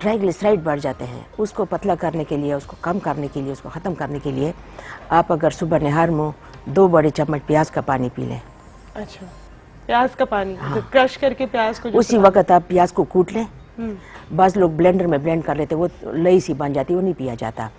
ट्राइग्लिसराइड बढ़ जाते हैं, उसको पतला करने के लिए, उसको कम करने के लिए, उसको ख़त्म करने के लिए आप अगर सुबह निहार में 2 बड़े चम्मच प्याज का पानी पी लें। अच्छा, प्याज का पानी, तो क्रश करके प्याज को उसी वक्त आप प्याज को कूट लें। बाज़ लोग ब्लेंडर में ब्लेंड कर लेते, वो लई सी बन जाती है, वो नहीं पिया जाता,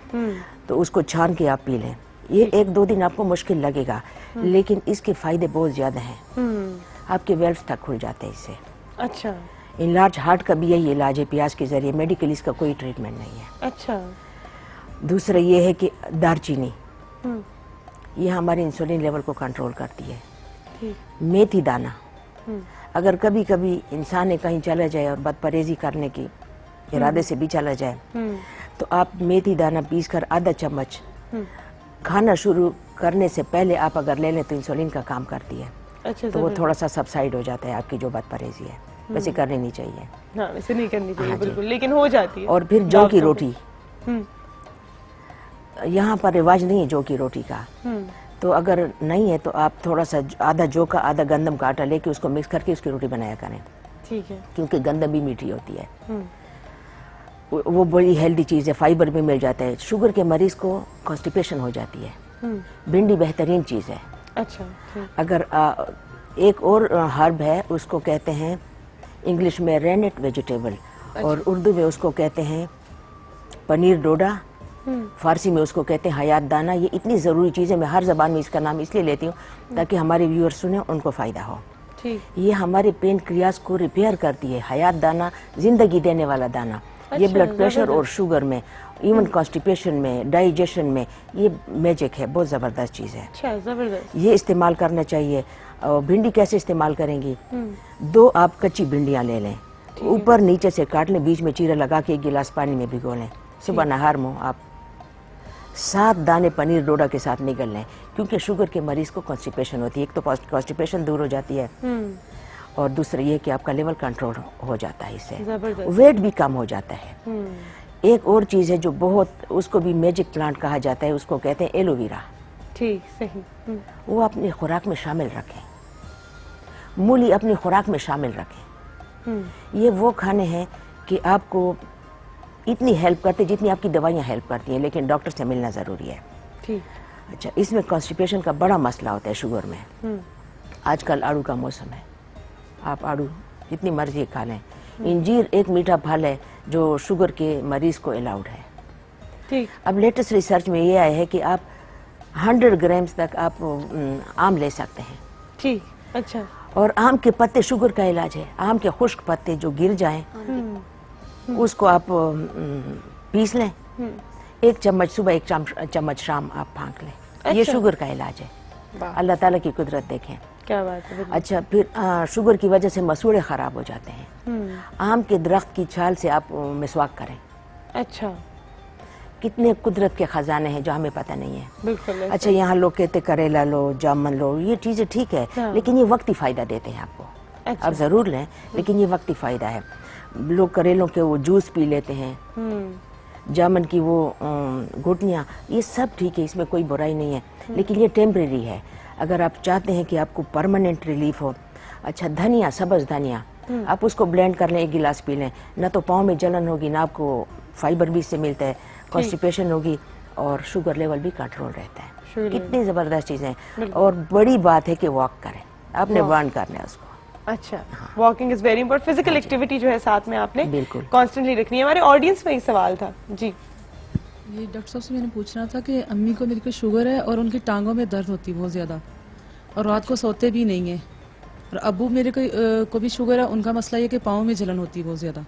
तो उसको छान के आप पी लें। ये 1-2 दिन आपको मुश्किल लगेगा, लेकिन इसके फ़ायदे बहुत ज़्यादा हैं। आपके वेल्व्स तक खुल जाते हैं इससे। अच्छा, इनलार्ज हार्ट का भी यही इलाज है प्याज के ज़रिए, मेडिकल इसका कोई ट्रीटमेंट नहीं है। अच्छा, दूसरा ये है कि दालचीनी, ये हमारे इंसुलिन लेवल को कंट्रोल करती है। मेथी दाना, अगर कभी कभी इंसान ने कहीं चला जाए और बदपरहेजी करने की इरादे से भी चला जाए, तो आप मेथी दाना पीस कर आधा चम्मच खाना शुरू करने से पहले आप अगर ले लें तो इंसुलिन का काम करती है। अच्छा, तो वो थोड़ा सा सबसाइड हो जाता है आपकी जो बदपरहेजी है। वैसे करनी नहीं चाहिए, हाँ, वैसे नहीं करनी चाहिए, हाँ जी। बिल्कुल, लेकिन हो जाती है। और फिर जौ की रोटी, हम्म, यहाँ पर रिवाज नहीं है जौ की रोटी का, तो अगर नहीं है तो आप थोड़ा सा आधा जौ का आधा गंदम का आटा लेके उसको मिक्स करके उसकी रोटी बनाया करें, ठीक है, क्योंकि गंदम भी मीठी होती है। वो बड़ी हेल्दी चीज़ है, फाइबर भी मिल जाता है। शुगर के मरीज को कॉन्स्टिपेशन हो जाती है, भिंडी बेहतरीन चीज़ है। अच्छा, ठीक, अगर एक और हर्ब है, उसको कहते हैं इंग्लिश में रेनेट वेजिटेबल, और उर्दू में उसको कहते हैं पनीर डोडा, फारसी में उसको कहते हैं हयात दाना। ये इतनी ज़रूरी चीज़ है, मैं हर ज़बान में इसका नाम इसलिए लेती हूँ ताकि हमारे व्यूअर्स सुने, उनको फ़ायदा हो। ठीक, ये हमारे पेनक्रियाज को रिपेयर करती है। हयात दाना ज़िंदगी देने वाला दाना, ये ब्लड प्रेशर और शुगर में, इवन कॉन्स्टिपेशन में, डाइजेशन में, ये मैजिक है, बहुत ज़बरदस्त चीज़ है। अच्छा, ज़बरदस्त, ये इस्तेमाल करना चाहिए। और भिंडी कैसे इस्तेमाल करेंगी? 2 आप कच्ची भिंडियाँ ले लें, ऊपर नीचे से काट लें, बीच में चीरा लगा के 1 गिलास पानी में भिगो लें। सुबह नहार में आप 7 दाने पनीर डोडा के साथ निगल लें, क्योंकि शुगर के मरीज को कॉन्स्टिपेशन होती है। एक तो कॉन्स्टिपेशन दूर हो जाती है, और दूसरा ये कि आपका लेवल कंट्रोल हो जाता है, इससे वेट भी कम हो जाता है। एक और चीज़ है जो बहुत, उसको भी मैजिक प्लांट कहा जाता है, उसको कहते हैं एलोवेरा। ठीक, सही, वो अपनी खुराक में शामिल रखें, मूली अपनी खुराक में शामिल रखें। ये वो खाने हैं कि आपको इतनी हेल्प करते जितनी आपकी दवाइयाँ हेल्प करती हैं, लेकिन डॉक्टर से मिलना ज़रूरी है। ठीक, अच्छा, इसमें कॉन्स्टिपेशन का बड़ा मसला होता है शुगर में। आजकल आड़ू का मौसम है, आप आड़ू जितनी मर्जी खा लें। इंजीर एक मीठा फल है जो शुगर के मरीज को अलाउड है। ठीक, अब लेटेस्ट रिसर्च में ये आया है कि आप 100 ग्राम्स तक आप आम ले सकते हैं। ठीक, अच्छा, और आम के पत्ते शुगर का इलाज है। आम के खुश्क पत्ते जो गिर जाएं, उसको आप पीस लें, 1 चम्मच सुबह, 1 चम्मच शाम आप फाँक लें। ये अच्छा, शुगर का इलाज है। अल्लाह ताला की कुदरत देखें, क्या बात है, बिल्कुल। अच्छा, फिर शुगर की वजह से मसूड़े ख़राब हो जाते हैं। आम के दरख्त की छाल से आप मिसवाक करें। अच्छा, कितने कुदरत के ख़जाने हैं जो हमें पता नहीं है। बिल्कुल। अच्छा, यहाँ लोग कहते करेला लो, जामुन लो, ये चीज़ें ठीक है, हाँ। लेकिन ये वक्ती फ़ायदा देते हैं आपको। अच्छा, आप ज़रूर लें, लेकिन ये वक्ती फ़ायदा है। लोग करेलों के वो जूस पी लेते हैं, जामुन की वो घुटनियाँ, ये सब ठीक है, इसमें कोई बुराई नहीं है, लेकिन ये टेम्परेरी है। अगर आप चाहते हैं कि आपको परमानेंट रिलीफ हो, अच्छा, धनिया, सब्ज़ धनिया, आप उसको ब्लेंड कर लें, 1 गिलास पी लें, ना तो पाँव में जलन होगी, ना आपको फाइबर भी इससे मिलता है, कॉन्स्टिपेशन होगी, और शुगर लेवल भी कंट्रोल रहता है। कितनी ज़बरदस्त चीज़ें हैं। और बड़ी बात है कि वॉक करें, आपने बर्न करना है उसको। अच्छा, walking is very important. Physical activity जो है साथ में आपने बिल्कुल कॉन्स्टेंटली रखनी है। हमारे ऑडियंस में एक सवाल था जी। ये डॉक्टर साहब से मैंने पूछना था कि अम्मी को मेरी को शुगर है और उनकी टांगों में दर्द होती है बहुत ज़्यादा, और रात को सोते भी नहीं है, और अबू मेरे को भी शुगर है, उनका मसला ये कि पाँव में जलन होती है बहुत ज़्यादा।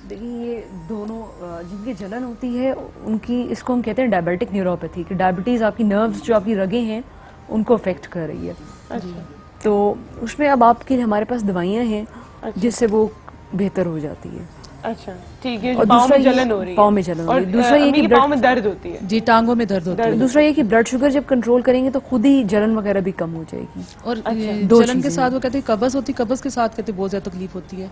देखिए ये दोनों जिनकी जलन होती है उनकी, इसको हम कहते हैं डायबिटिक न्यूरोपैथी, कि डायबिटीज़ आपकी नर्व्स जो आपकी रगें हैं उनको अफेक्ट कर रही है। अच्छा। तो उसमें अब आपके लिए हमारे पास दवाइयाँ हैं जिससे वो बेहतर हो जाती है। अच्छा ठीक है। और पाँव में दूसरा जलन हो रही है, पाँव में जलन हो रही है। दूसरा ये कि पाँव में दर्द होती है। जी, टांगों में दर्द होती है। दूसरा ये कि ब्लड शुगर जब कंट्रोल करेंगे तो खुद ही जलन वगैरह भी कम हो जाएगी। और दो जलन के चीज़ें साथ वो कहते हैं कब्ज होती है, कब्ज के साथ कहते हैं बहुत ज़्यादा तकलीफ होती है।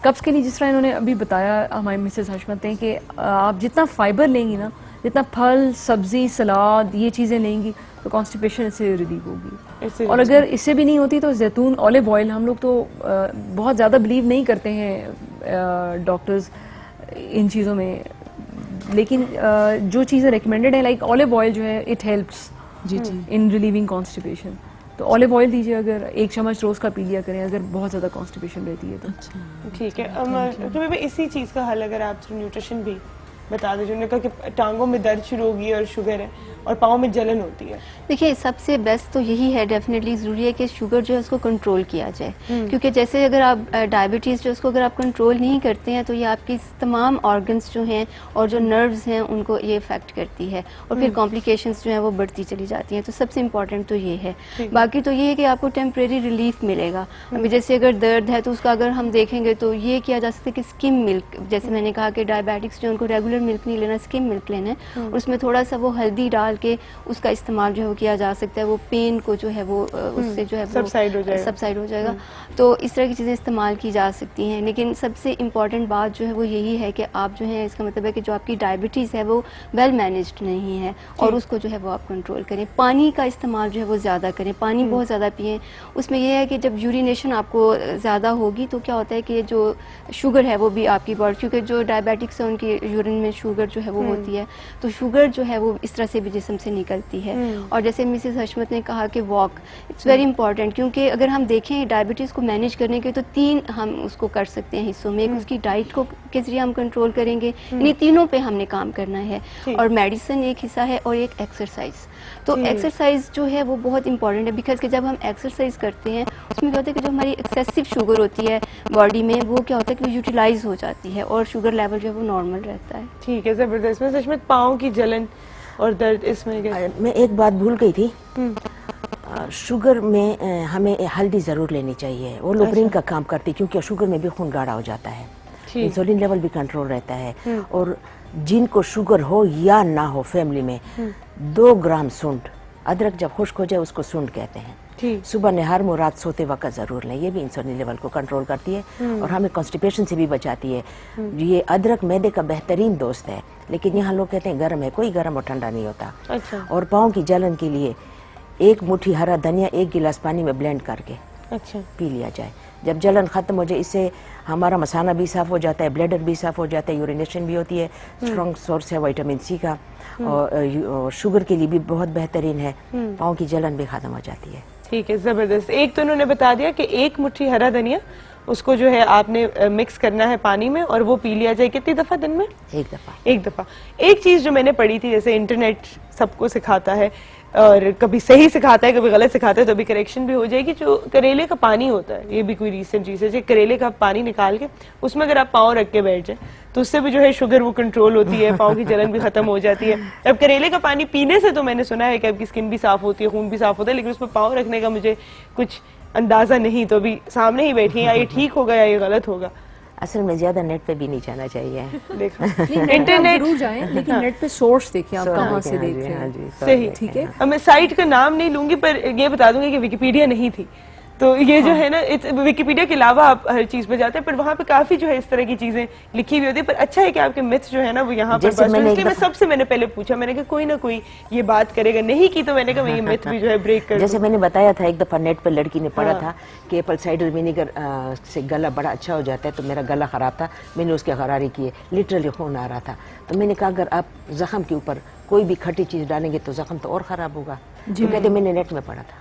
कब्ज के लिए जिस तरह इन्होंने अभी बताया हमारी मिसेस हशमत हैं कि आप जितना फाइबर लेंगी ना, जितना फल सब्जी सलाद ये चीज़ें लेंगी तो कॉन्स्टिपेशन इससे रिलीव होगी। और अगर इससे भी नहीं होती तो जैतून ऑलिव ऑयल, हम लोग तो बहुत ज़्यादा बिलीव नहीं करते हैं डॉक्टर्स इन चीज़ों में, लेकिन जो चीज़ें रिकमेंडेड है लाइक ऑलिव ऑयल जो है इट हेल्प्स जी जी इन रिलीविंग कॉन्स्टिपेशन। तो ऑलिव ऑयल दीजिए, अगर 1 चम्मच रोज़ का पी लिया करें अगर बहुत ज़्यादा कॉन्स्टिपेशन रहती है तो। ठीक है। तो मैं इसी चीज़ का हल अगर आप थ्रू न्यूट्रिशन भी बता दीजिए। उन्होंने कहा कि टांगों में दर्द शुरू होगी और शुगर है और पाँव में जलन होती है। देखिए सबसे बेस्ट तो यही है, डेफिनेटली ज़रूरी है कि शुगर जो है उसको कंट्रोल किया जाए, क्योंकि जैसे अगर आप डायबिटीज़ जो उसको अगर आप कंट्रोल नहीं करते हैं तो ये आपकी तमाम ऑर्गन्स जो हैं और जो नर्व्स हैं उनको ये इफेक्ट करती है और फिर कॉम्प्लिकेशंस जो हैं वो बढ़ती चली जाती हैं। तो सबसे इम्पॉर्टेंट तो ये है। बाकी तो ये है कि आपको टेम्परेरी रिलीफ मिलेगा। अभी जैसे अगर दर्द है तो उसका अगर हम देखेंगे तो ये किया जा सकता है कि स्किम मिल्क, जैसे मैंने कहा कि डायबिटिक्स जो उनको रेगुलर मिल्क नहीं लेना, स्किम मिल्क लेना है, उसमें थोड़ा सा वो हल्दी डाल के उसका इस्तेमाल जो है वो किया जा सकता है। वो पेन को जो है वो उससे जो है वो सबसाइड हो जाएगा। तो इस तरह की चीज़ें इस्तेमाल की जा सकती हैं। लेकिन सबसे इम्पॉर्टेंट बात जो है वो यही है कि आप जो है, इसका मतलब है कि जो आपकी डायबिटीज़ है वो वेल मैनेज्ड नहीं है और उसको जो है वो आप कंट्रोल करें। पानी का इस्तेमाल जो है वो ज़्यादा करें, पानी बहुत ज़्यादा पिएँ। उसमें यह है कि जब यूरिनेशन आपको ज़्यादा होगी तो क्या होता है कि जो शुगर है वो भी आपकी बॉडी, क्योंकि जो डायबिटिक्स है उनकी यूरिन में शुगर जो है वो होती है, तो शुगर जो है वो इस तरह से भी जिस्म से निकलती है। और जैसे मिसेस हशमत ने कहा कि वॉक इट्स वेरी इंपॉर्टेंट, क्योंकि अगर हम देखें डायबिटीज़ को मैनेज करने के तो 3 हम उसको कर सकते हैं हिस्सों में। एक उसकी डाइट को के जरिए हम कंट्रोल करेंगे, इन्हीं तीनों पे हमने काम करना है, और मेडिसिन एक हिस्सा है और एक एक्सरसाइज। तो एक्सरसाइज जो है वो बहुत इंपॉर्टेंट है, बिकॉज कि जब हम एक्सरसाइज करते हैं उसमें क्या होता है कि जो हमारी एक्सेसिव शुगर होती है बॉडी में वो क्या होता है कि वो यूटिलाइज हो जाती है और शुगर लेवल जो है वो नॉर्मल रहता है। ठीक है, ज़बरदस्त। मैं सच में पाँव की जलन और दर्द इसमें मैं एक बात भूल गई थी। शुगर में हमें हल्दी ज़रूर लेनी चाहिए, वो लुब्रिन का काम करती है, क्योंकि शुगर में भी खून गाढ़ा हो जाता है, इंसुलिन लेवल भी कंट्रोल रहता है। और जिनको शुगर हो या ना हो फैमिली में 2 ग्राम सूंठ, अदरक जब खुश्क हो जाए उसको सूंठ कहते हैं, सुबह नहर में रात सोते वक्त ज़रूर लें। ये भी इंसुलिन लेवल को कंट्रोल करती है और हमें कॉन्स्टिपेशन से भी बचाती है। ये अदरक मैदे का बेहतरीन दोस्त है, लेकिन यहाँ लोग कहते हैं गर्म है, कोई गर्म और ठंडा नहीं होता। अच्छा। और पाँव की जलन के लिए 1 मुट्ठी हरा धनिया 1 गिलास पानी में ब्लेंड करके पी लिया जाए। जब जलन खत्म हो जाए, इससे हमारा मसाना भी साफ हो जाता है, ब्लडर भी साफ हो जाता है, यूरिनेशन भी होती है, स्ट्रॉन्ग सोर्स है विटामिन सी का, और शुगर के लिए भी बहुत बेहतरीन है। पाँव की जलन भी खत्म हो जाती है। ठीक है, ज़बरदस्त। एक तो उन्होंने बता दिया कि 1 मुट्ठी हरा धनिया उसको जो है आपने मिक्स करना है पानी में और वो पी लिया जाए। कितनी दफ़ा दिन में? 1 दफ़ा। 1 दफ़ा। एक चीज़ जो मैंने पढ़ी थी, जैसे इंटरनेट सबको सिखाता है और कभी सही सिखाता है कभी गलत सिखाता है, तो अभी करेक्शन भी हो जाएगी। जो करेले का पानी होता है, ये भी कोई रीसेंट चीज़ है, करेले का पानी निकाल के उसमें अगर आप पाँव रख के बैठ जाए तो उससे भी जो है शुगर वो कंट्रोल होती है, पाँव की जलन भी खत्म हो जाती है। अब करेले का पानी पीने से तो मैंने सुना है कि आपकी स्किन भी साफ होती है, खून भी साफ होता है, लेकिन उसमें पाँव रखने का मुझे कुछ अंदाजा नहीं, तो अभी सामने ही बैठी है, या ये ठीक होगा या ये गलत होगा। असल में ज्यादा नेट पे भी नहीं जाना चाहिए। देखा इंटरनेट जरूर जाएं, लेकिन नेट पे सोर्स देखिए आप कहाँ से देख रहे हैं। सही, ठीक है। अब मैं साइट का नाम नहीं लूंगी, पर ये बता दूंगी कि विकिपीडिया नहीं थी, तो ये जो है ना, विकिपीडिया के अलावा आप हर चीज पे जाते हैं, पर वहाँ पे काफी जो है इस तरह की चीजें लिखी हुई होती है। पर अच्छा है कि आपके मिथ्स जो है ना वो यहाँ पर बस, इसलिए मैं सबसे मैंने पहले पूछा, मैंने कहा कोई ना कोई ये बात करेगा, नहीं की तो मैंने कहा मैं ये मिथ भी जो है ब्रेक कर। जैसे मैंने बताया था एक दफा नेट पर लड़की ने पढ़ा था कि एप्पल साइडर विनेगर से गला बड़ा अच्छा हो जाता है, तो मेरा गला खराब था, मैंने उसके गरारे किए, लिटरली खून आ रहा था, तो मैंने कहा अगर आप जख्म के ऊपर कोई भी खट्टी चीज डालेंगे तो जख्म तो और खराब होगा। तो कहते मैंने नेट में पढ़ा था।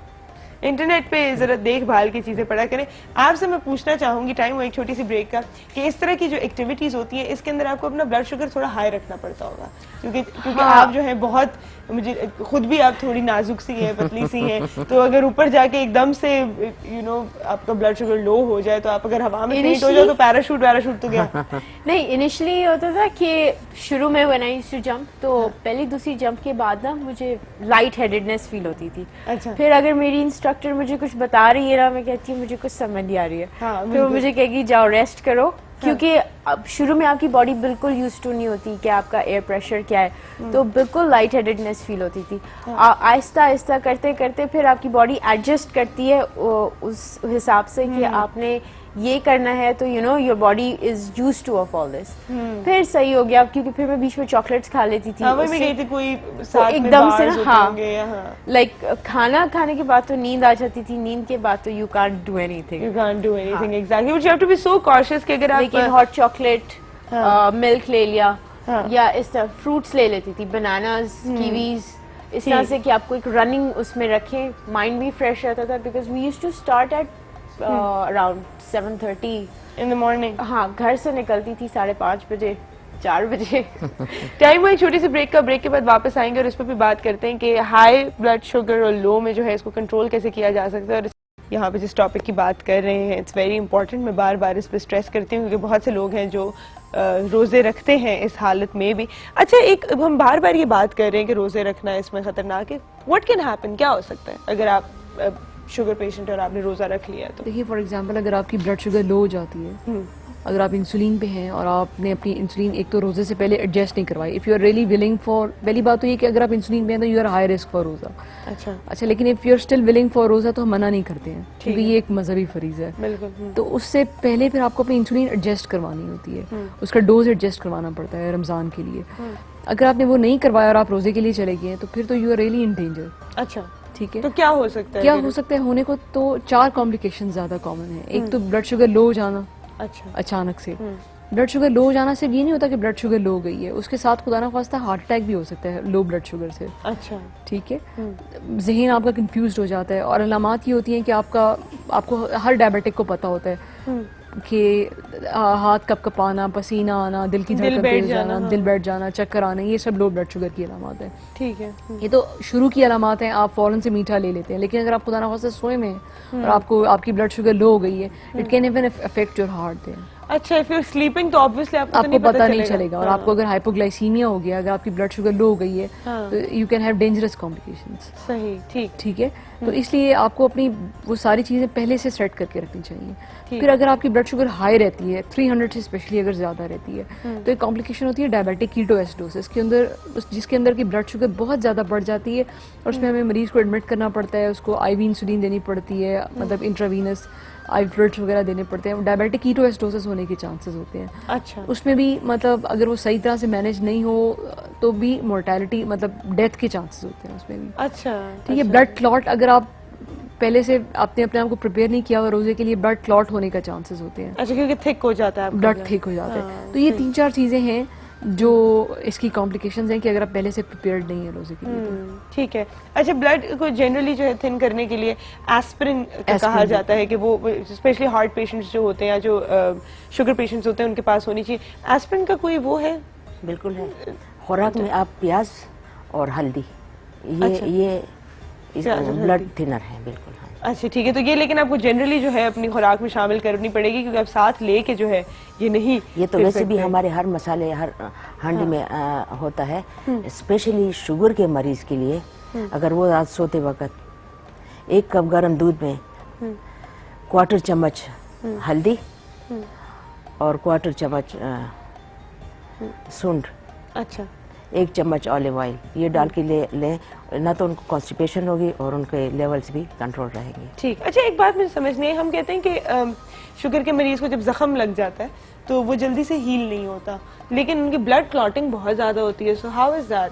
इंटरनेट पे जरा देखभाल की चीजें पढ़ा करें। आपसे मैं पूछना चाहूंगी, टाइम हो एक छोटी सी ब्रेक का, कि इस तरह की जो एक्टिविटीज होती है इसके अंदर आपको अपना ब्लड शुगर थोड़ा हाई रखना पड़ता होगा, क्योंकि आप जो है बहुत, मुझे खुद भी आप थोड़ी नाजुक सी है, पतली सी हैं, तो अगर ऊपर जाके एकदम से आपका ब्लड शुगर लो हो जाए तो आप अगर हवा में फेंट हो जाए तो पैराशूट तो गया। नहीं, इनिशियली ये होता था कि शुरू में when I used to jump, तो पहली दूसरी जंप के बाद ना मुझे लाइट हेडेडनेस फील होती थी। अच्छा। फिर अगर मेरी इंस्ट्रक्टर मुझे कुछ बता रही है ना, मैं कहती हूँ मुझे कुछ समझ नहीं आ रही है, फिर वो मुझे कहेगी जाओ रेस्ट करो, क्योंकि अब शुरू में आपकी बॉडी बिल्कुल यूज्ड टू नहीं होती कि आपका एयर प्रेशर क्या है, तो बिल्कुल लाइट हेडेडनेस फील होती थी। आहिस्ता आहिस्ता करते करते फिर आपकी बॉडी एडजस्ट करती है उस हिसाब से कि आपने ये करना है, तो you know your body is used two of all this. फिर सही हो गया, क्योंकि फिर मैं बीच में चॉकलेट्स खा लेती थी, एकदम से ना, हाँ, लाइक खाना खाने के बाद तो नींद आ जाती थी, नींद के बाद तो you can't do anything, exactly, but you have to be so cautious कि अगर आप लेकिन हॉट चॉकलेट, मिल्क ले लिया, या इस तरह फ्रूट्स ले लेती थी, बनानास, कीवीज, इस तरह से कि आपको एक रनिंग उसमें रखें, माइंड भी फ्रेश रहता था, because we used to start at around 7:30 in the morning. हाँ, घर से निकलती थी 5:30 बजे, 4 बजे। टाइम हुआ एक छोटी सी ब्रेक का, ब्रेक के बाद वापस आएंगे और इस पर भी बात करते हैं कि हाई ब्लड शुगर और लो में जो है इसको कंट्रोल कैसे किया जा सकता है। और यहाँ पे जिस टॉपिक की बात कर रहे हैं इट्स वेरी इंपॉर्टेंट, मैं बार बार इस पर स्ट्रेस करती हूँ क्योंकि बहुत से लोग हैं जो रोज़े रखते हैं इस हालत में भी। अच्छा, एक हम बार बार ये बात कर रहे हैं कि रोज़े रखना इसमें ख़तरनाक है, व्हाट कैन हैपन, क्या हो सकता है अगर आप शुगर पेशेंट और आपने रोज़ा रख लिया तो? देखिए, फॉर एग्जांपल अगर आपकी ब्लड शुगर लो हो जाती है, अगर आप इंसुलिन पे हैं और आपने अपनी इंसुलिन एक तो रोज़े से पहले एडजस्ट नहीं करवाई, if you are really willing for, पहली बात तो ये कि अगर आप इंसुलिन पे हैं तो you are high risk for roza. अच्छा, लेकिन if you are still willing for roza तो हम मना नहीं करते हैं, क्योंकि ये एक मजहबी फरीज़ है। बिल्कुल। तो उससे पहले फिर आपको अपनी इंसुलिन एडजस्ट करवानी होती है, उसका डोज एडजस्ट करवाना पड़ता है रमज़ान के लिए। अगर आपने वो नहीं करवाया और आप रोज़े के लिए चले गए तो फिर तो you are really in danger. अच्छा, ठीक है, तो क्या हो सकता है? क्या हो सकता है होने को? तो 4 कॉम्प्लिकेशन ज़्यादा कॉमन है। एक तो ब्लड शुगर लो हो जाना, अच्छा, अचानक से ब्लड शुगर लो हो जाना सिर्फ ये नहीं होता कि ब्लड शुगर लो हो गई है, उसके साथ खुदा ना खास्ता हार्ट अटैक भी हो सकता है लो ब्लड शुगर से। अच्छा, ठीक है, जहन आपका कंफ्यूज हो जाता है और अलामात ये होती हैं कि आपको हर डायबिटिक को पता होता है कि हाथ कप कपाना, पसीना आना, दिल की धड़कन तेज जाना, दिल बैठ जाना, चक्कर आना, ये सब लो ब्लड शुगर की अलामात है। ठीक है, ये तो शुरू की अलामात हैं, आप फौरन से मीठा ले लेते हैं, लेकिन अगर आप खुदा ना खास्ता सोए में और आपकी ब्लड शुगर लो हो गई है, it can even affect your heart there. अच्छा, इफ यू आर स्लीपिंग तो ऑब्वियसली आपको पता नहीं चलेगा। और आपको अगर हाइपोग्लाइसीमिया हो गया, अगर आपकी ब्लड शुगर लो हो गई है, तो you can have dangerous complications. सही, ठीक है, तो इसलिए आपको अपनी वो सारी चीज़ें पहले से सेट करके रखनी चाहिए। फिर अगर आपकी ब्लड शुगर हाई रहती है, 300 से स्पेशली अगर ज़्यादा रहती है, तो एक कॉम्प्लिकेशन होती है डायबिटिक कीटोएसिडोसिस के अंदर, जिसके अंदर की ब्लड शुगर बहुत ज़्यादा बढ़ जाती है और उसमें हमें मरीज़ को एडमिट करना पड़ता है, उसको IV इंसुलिन देनी पड़ती है, मतलब इंट्रावीनस IV फ्लूइड्स वगैरह देने पड़ते हैं। डायबिटिक कीटोएसिडोसिस होने के चांसेस होते हैं। अच्छा, उसमें भी मतलब अगर वो सही तरह से मैनेज नहीं हो तो भी मोर्टेलिटी, मतलब डेथ के चांसेस होते हैं उसमें भी। अच्छा, ठीक है, ब्लड क्लॉट, अगर आप पहले से आपने अपने आप को प्रिपेयर नहीं किया हुआ रोजे के लिए, ब्लड क्लॉट होने का चांसेस होते हैं। अच्छा, क्योंकि थिक हो जाता है, ब्लड थिक हो जाता है। तो ये 3-4 चीजें हैं जो इसकी कॉम्प्लिकेशंस हैं कि अगर आप पहले से प्रिपेयर्ड नहीं है रोजे के लिए। ठीक है। अच्छा, ब्लड को जनरली जो है थिन करने के लिए एस्पिरिन कहा जाता है कि वो स्पेशली हार्ट पेशेंट्स जो होते हैं या जो शुगर पेशेंट्स होते हैं उनके पास होनी चाहिए। एस्पिरिन का कोई वो है? बिल्कुल है। खुराक में आप प्याज और हल्दी, ये ब्लड थिनर है, बिल्कुल। अच्छा, ठीक है, तो ये लेकिन आपको जनरली जो है अपनी खुराक में शामिल करनी पड़ेगी, क्योंकि आप साथ लेके जो है ये नहीं, ये तो वैसे भी हमारे हर मसाले हर हांडी में होता है। स्पेशली शुगर के मरीज के लिए अगर वो रात सोते वक्त 1 कप गर्म दूध में 1/4 चम्मच हल्दी और 1/4 चम्मच सूंड, अच्छा, 1 चम्मच ऑलिव ऑयल, ये डाल के लें, ना तो उनको कॉन्स्टिपेशन होगी और उनके लेवल्स भी कंट्रोल रहेंगे। ठीक। अच्छा, एक बात मुझे समझ नहीं है, हम कहते हैं कि शुगर के मरीज को जब जख्म लग जाता है तो वो जल्दी से हील नहीं होता, लेकिन उनकी ब्लड क्लॉटिंग बहुत ज्यादा होती है, so how is that?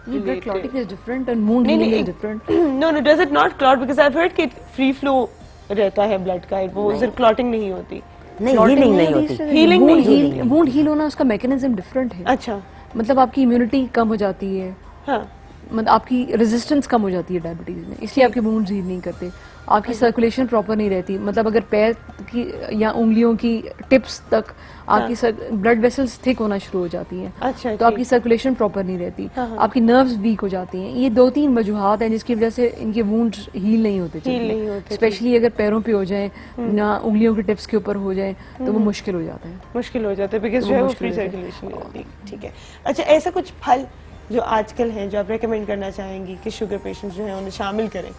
Blood clotting is different and wound healing is different. No, does it not clot? Because I have heard कि फ्री फ्लो रहता है ब्लड का, वो सिर्फ क्लॉटिंग नहीं होती। नहीं, हीलिंग नहीं होती। हीलिंग नहीं, वुंड हील होना उसका मैकेनिज्म डिफरेंट है। अच्छा, मतलब आपकी इम्यूनिटी कम हो जाती है। हाँ, मतलब आपकी रेजिस्टेंस कम हो जाती है डायबिटीज में, इसलिए आपके वुंड्स हील नहीं करते, आपकी सर्कुलेशन प्रॉपर नहीं रहती, मतलब अगर पैर की या उंगलियों की टिप्स तक आपकी ब्लड वेसल्स थिक होना शुरू हो जाती हैं, अच्छा, तो आपकी सर्कुलेशन प्रॉपर नहीं रहती, आपकी नर्व्स वीक हो जाती हैं। ये 2-3 वजूहात हैं जिसकी वजह से इनके वुंड्स हील नहीं होते, स्पेशली अगर पैरों पे हो जाए ना उंगलियों के टिप्स के ऊपर हो जाए तो वो मुश्किल हो जाता है, बिकॉज जो है वो फ्री सर्कुलेशन नहीं होती। ठीक है, अच्छा ऐसा कुछ फल जो आजकल हैं जो आप रेकमेंड करना चाहेंगी कि शुगर पेशेंट्स जो हैं उन्हें शामिल करें?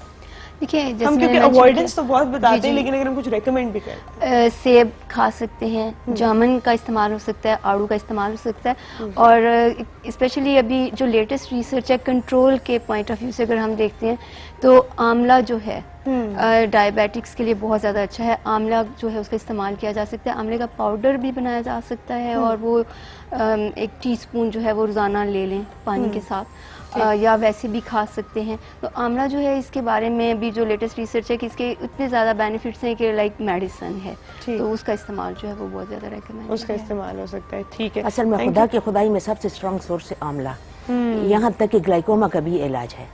देखिए हम क्योंकि अवॉइडेंस तो बहुत बताते हैं, लेकिन अगर हम कुछ रेकमेंड भी करें, सेब खा सकते हैं, जामुन का इस्तेमाल हो सकता है, आड़ू का इस्तेमाल हो सकता है, और स्पेशली अभी जो लेटेस्ट रिसर्च है कंट्रोल के पॉइंट ऑफ व्यू से अगर हम देखते हैं तो आंवला जो है डायबिटिक्स के लिए बहुत ज़्यादा अच्छा है। आंवला जो है उसका इस्तेमाल किया जा सकता है, आंवले का पाउडर भी बनाया जा सकता है, और वो 1 टीस्पून जो है वो रोज़ाना ले लें पानी के साथ, या वैसे भी खा सकते हैं। तो आंवला जो है इसके बारे में भी जो लेटेस्ट रिसर्च है कि इसके इतने ज़्यादा बेनिफिट्स हैं कि लाइक मेडिसिन है, तो उसका इस्तेमाल जो है वो बहुत ज़्यादा रेकमेंड उसका इस्तेमाल हो सकता है। ठीक है, असल में खुदा की खुदाई में सबसे स्ट्रॉन्ग सोर्स है आंवला, यहाँ तक कि ग्लाइकोमा का भी इलाज है।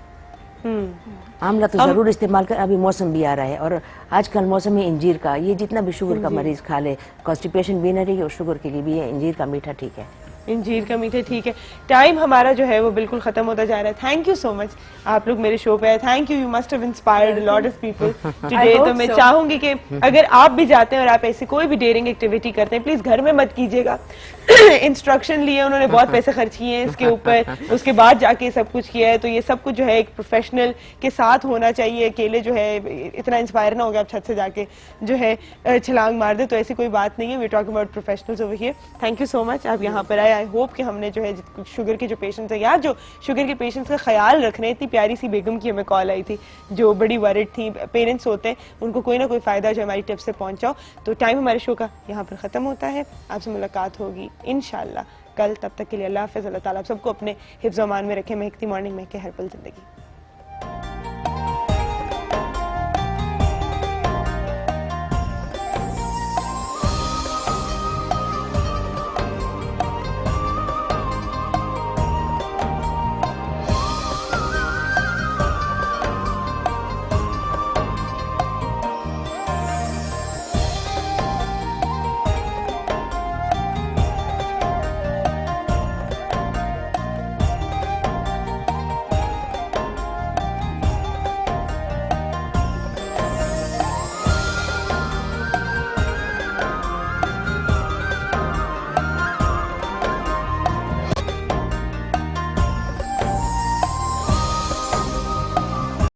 आंवला तो जरूर इस्तेमाल कर, अभी मौसम भी आ रहा है और आजकल मौसम है इंजीर का, ये जितना भी शुगर का मरीज खा ले, कॉन्स्टिपेशन भी न रही और शुगर के लिए भी है, इंजीर का मीठा ठीक है। इंजीर का मीठा ठीक है। टाइम हमारा जो है वो बिल्कुल खत्म होता जा रहा है। थैंक यू सो मच, आप लोग मेरे शो पे आए, thank you, you must have inspired lot of people today. तो मैं चाहूंगी कि अगर आप भी जाते हैं और आप ऐसी कोई भी डेयरिंग एक्टिविटी करते हैं, प्लीज घर में मत कीजिएगा। इंस्ट्रक्शन लिए उन्होंने, बहुत पैसे खर्च किए हैं इसके ऊपर, उसके बाद जाके सब कुछ किया है, तो ये सब कुछ जो है एक प्रोफेशनल के साथ होना चाहिए। अकेले जो है इतना इंस्पायर ना हो गया आप छत से जाके जो है छलांग मार दे, तो ऐसी कोई बात नहीं है। We talk about professionals over here. Thank you so much, आप यहाँ पर आए। आई होप कि हमने जो है शुगर के जो पेशेंट्स है या जो शुगर के पेशेंट्स का ख्याल रख रहे हैं, इतनी प्यारी सी बेगम की हमें कॉल आई थी जो बड़ी वरिड थी, पेरेंट्स होते हैं उनको कोई ना कोई फायदा जो हमारी टिप से पहुंचाओ। तो टाइम हमारे शो का यहाँ पर खत्म होता है, आपसे मुलाकात होगी इंशाल्लाह कल। तब तक के लिए अल्लाह हाफ़िज़। अल्लाह ताला आप सबको अपने हिफ्ज़-ओ-अमान में रखे। महकती मॉर्निंग में के हर पल जिंदगी।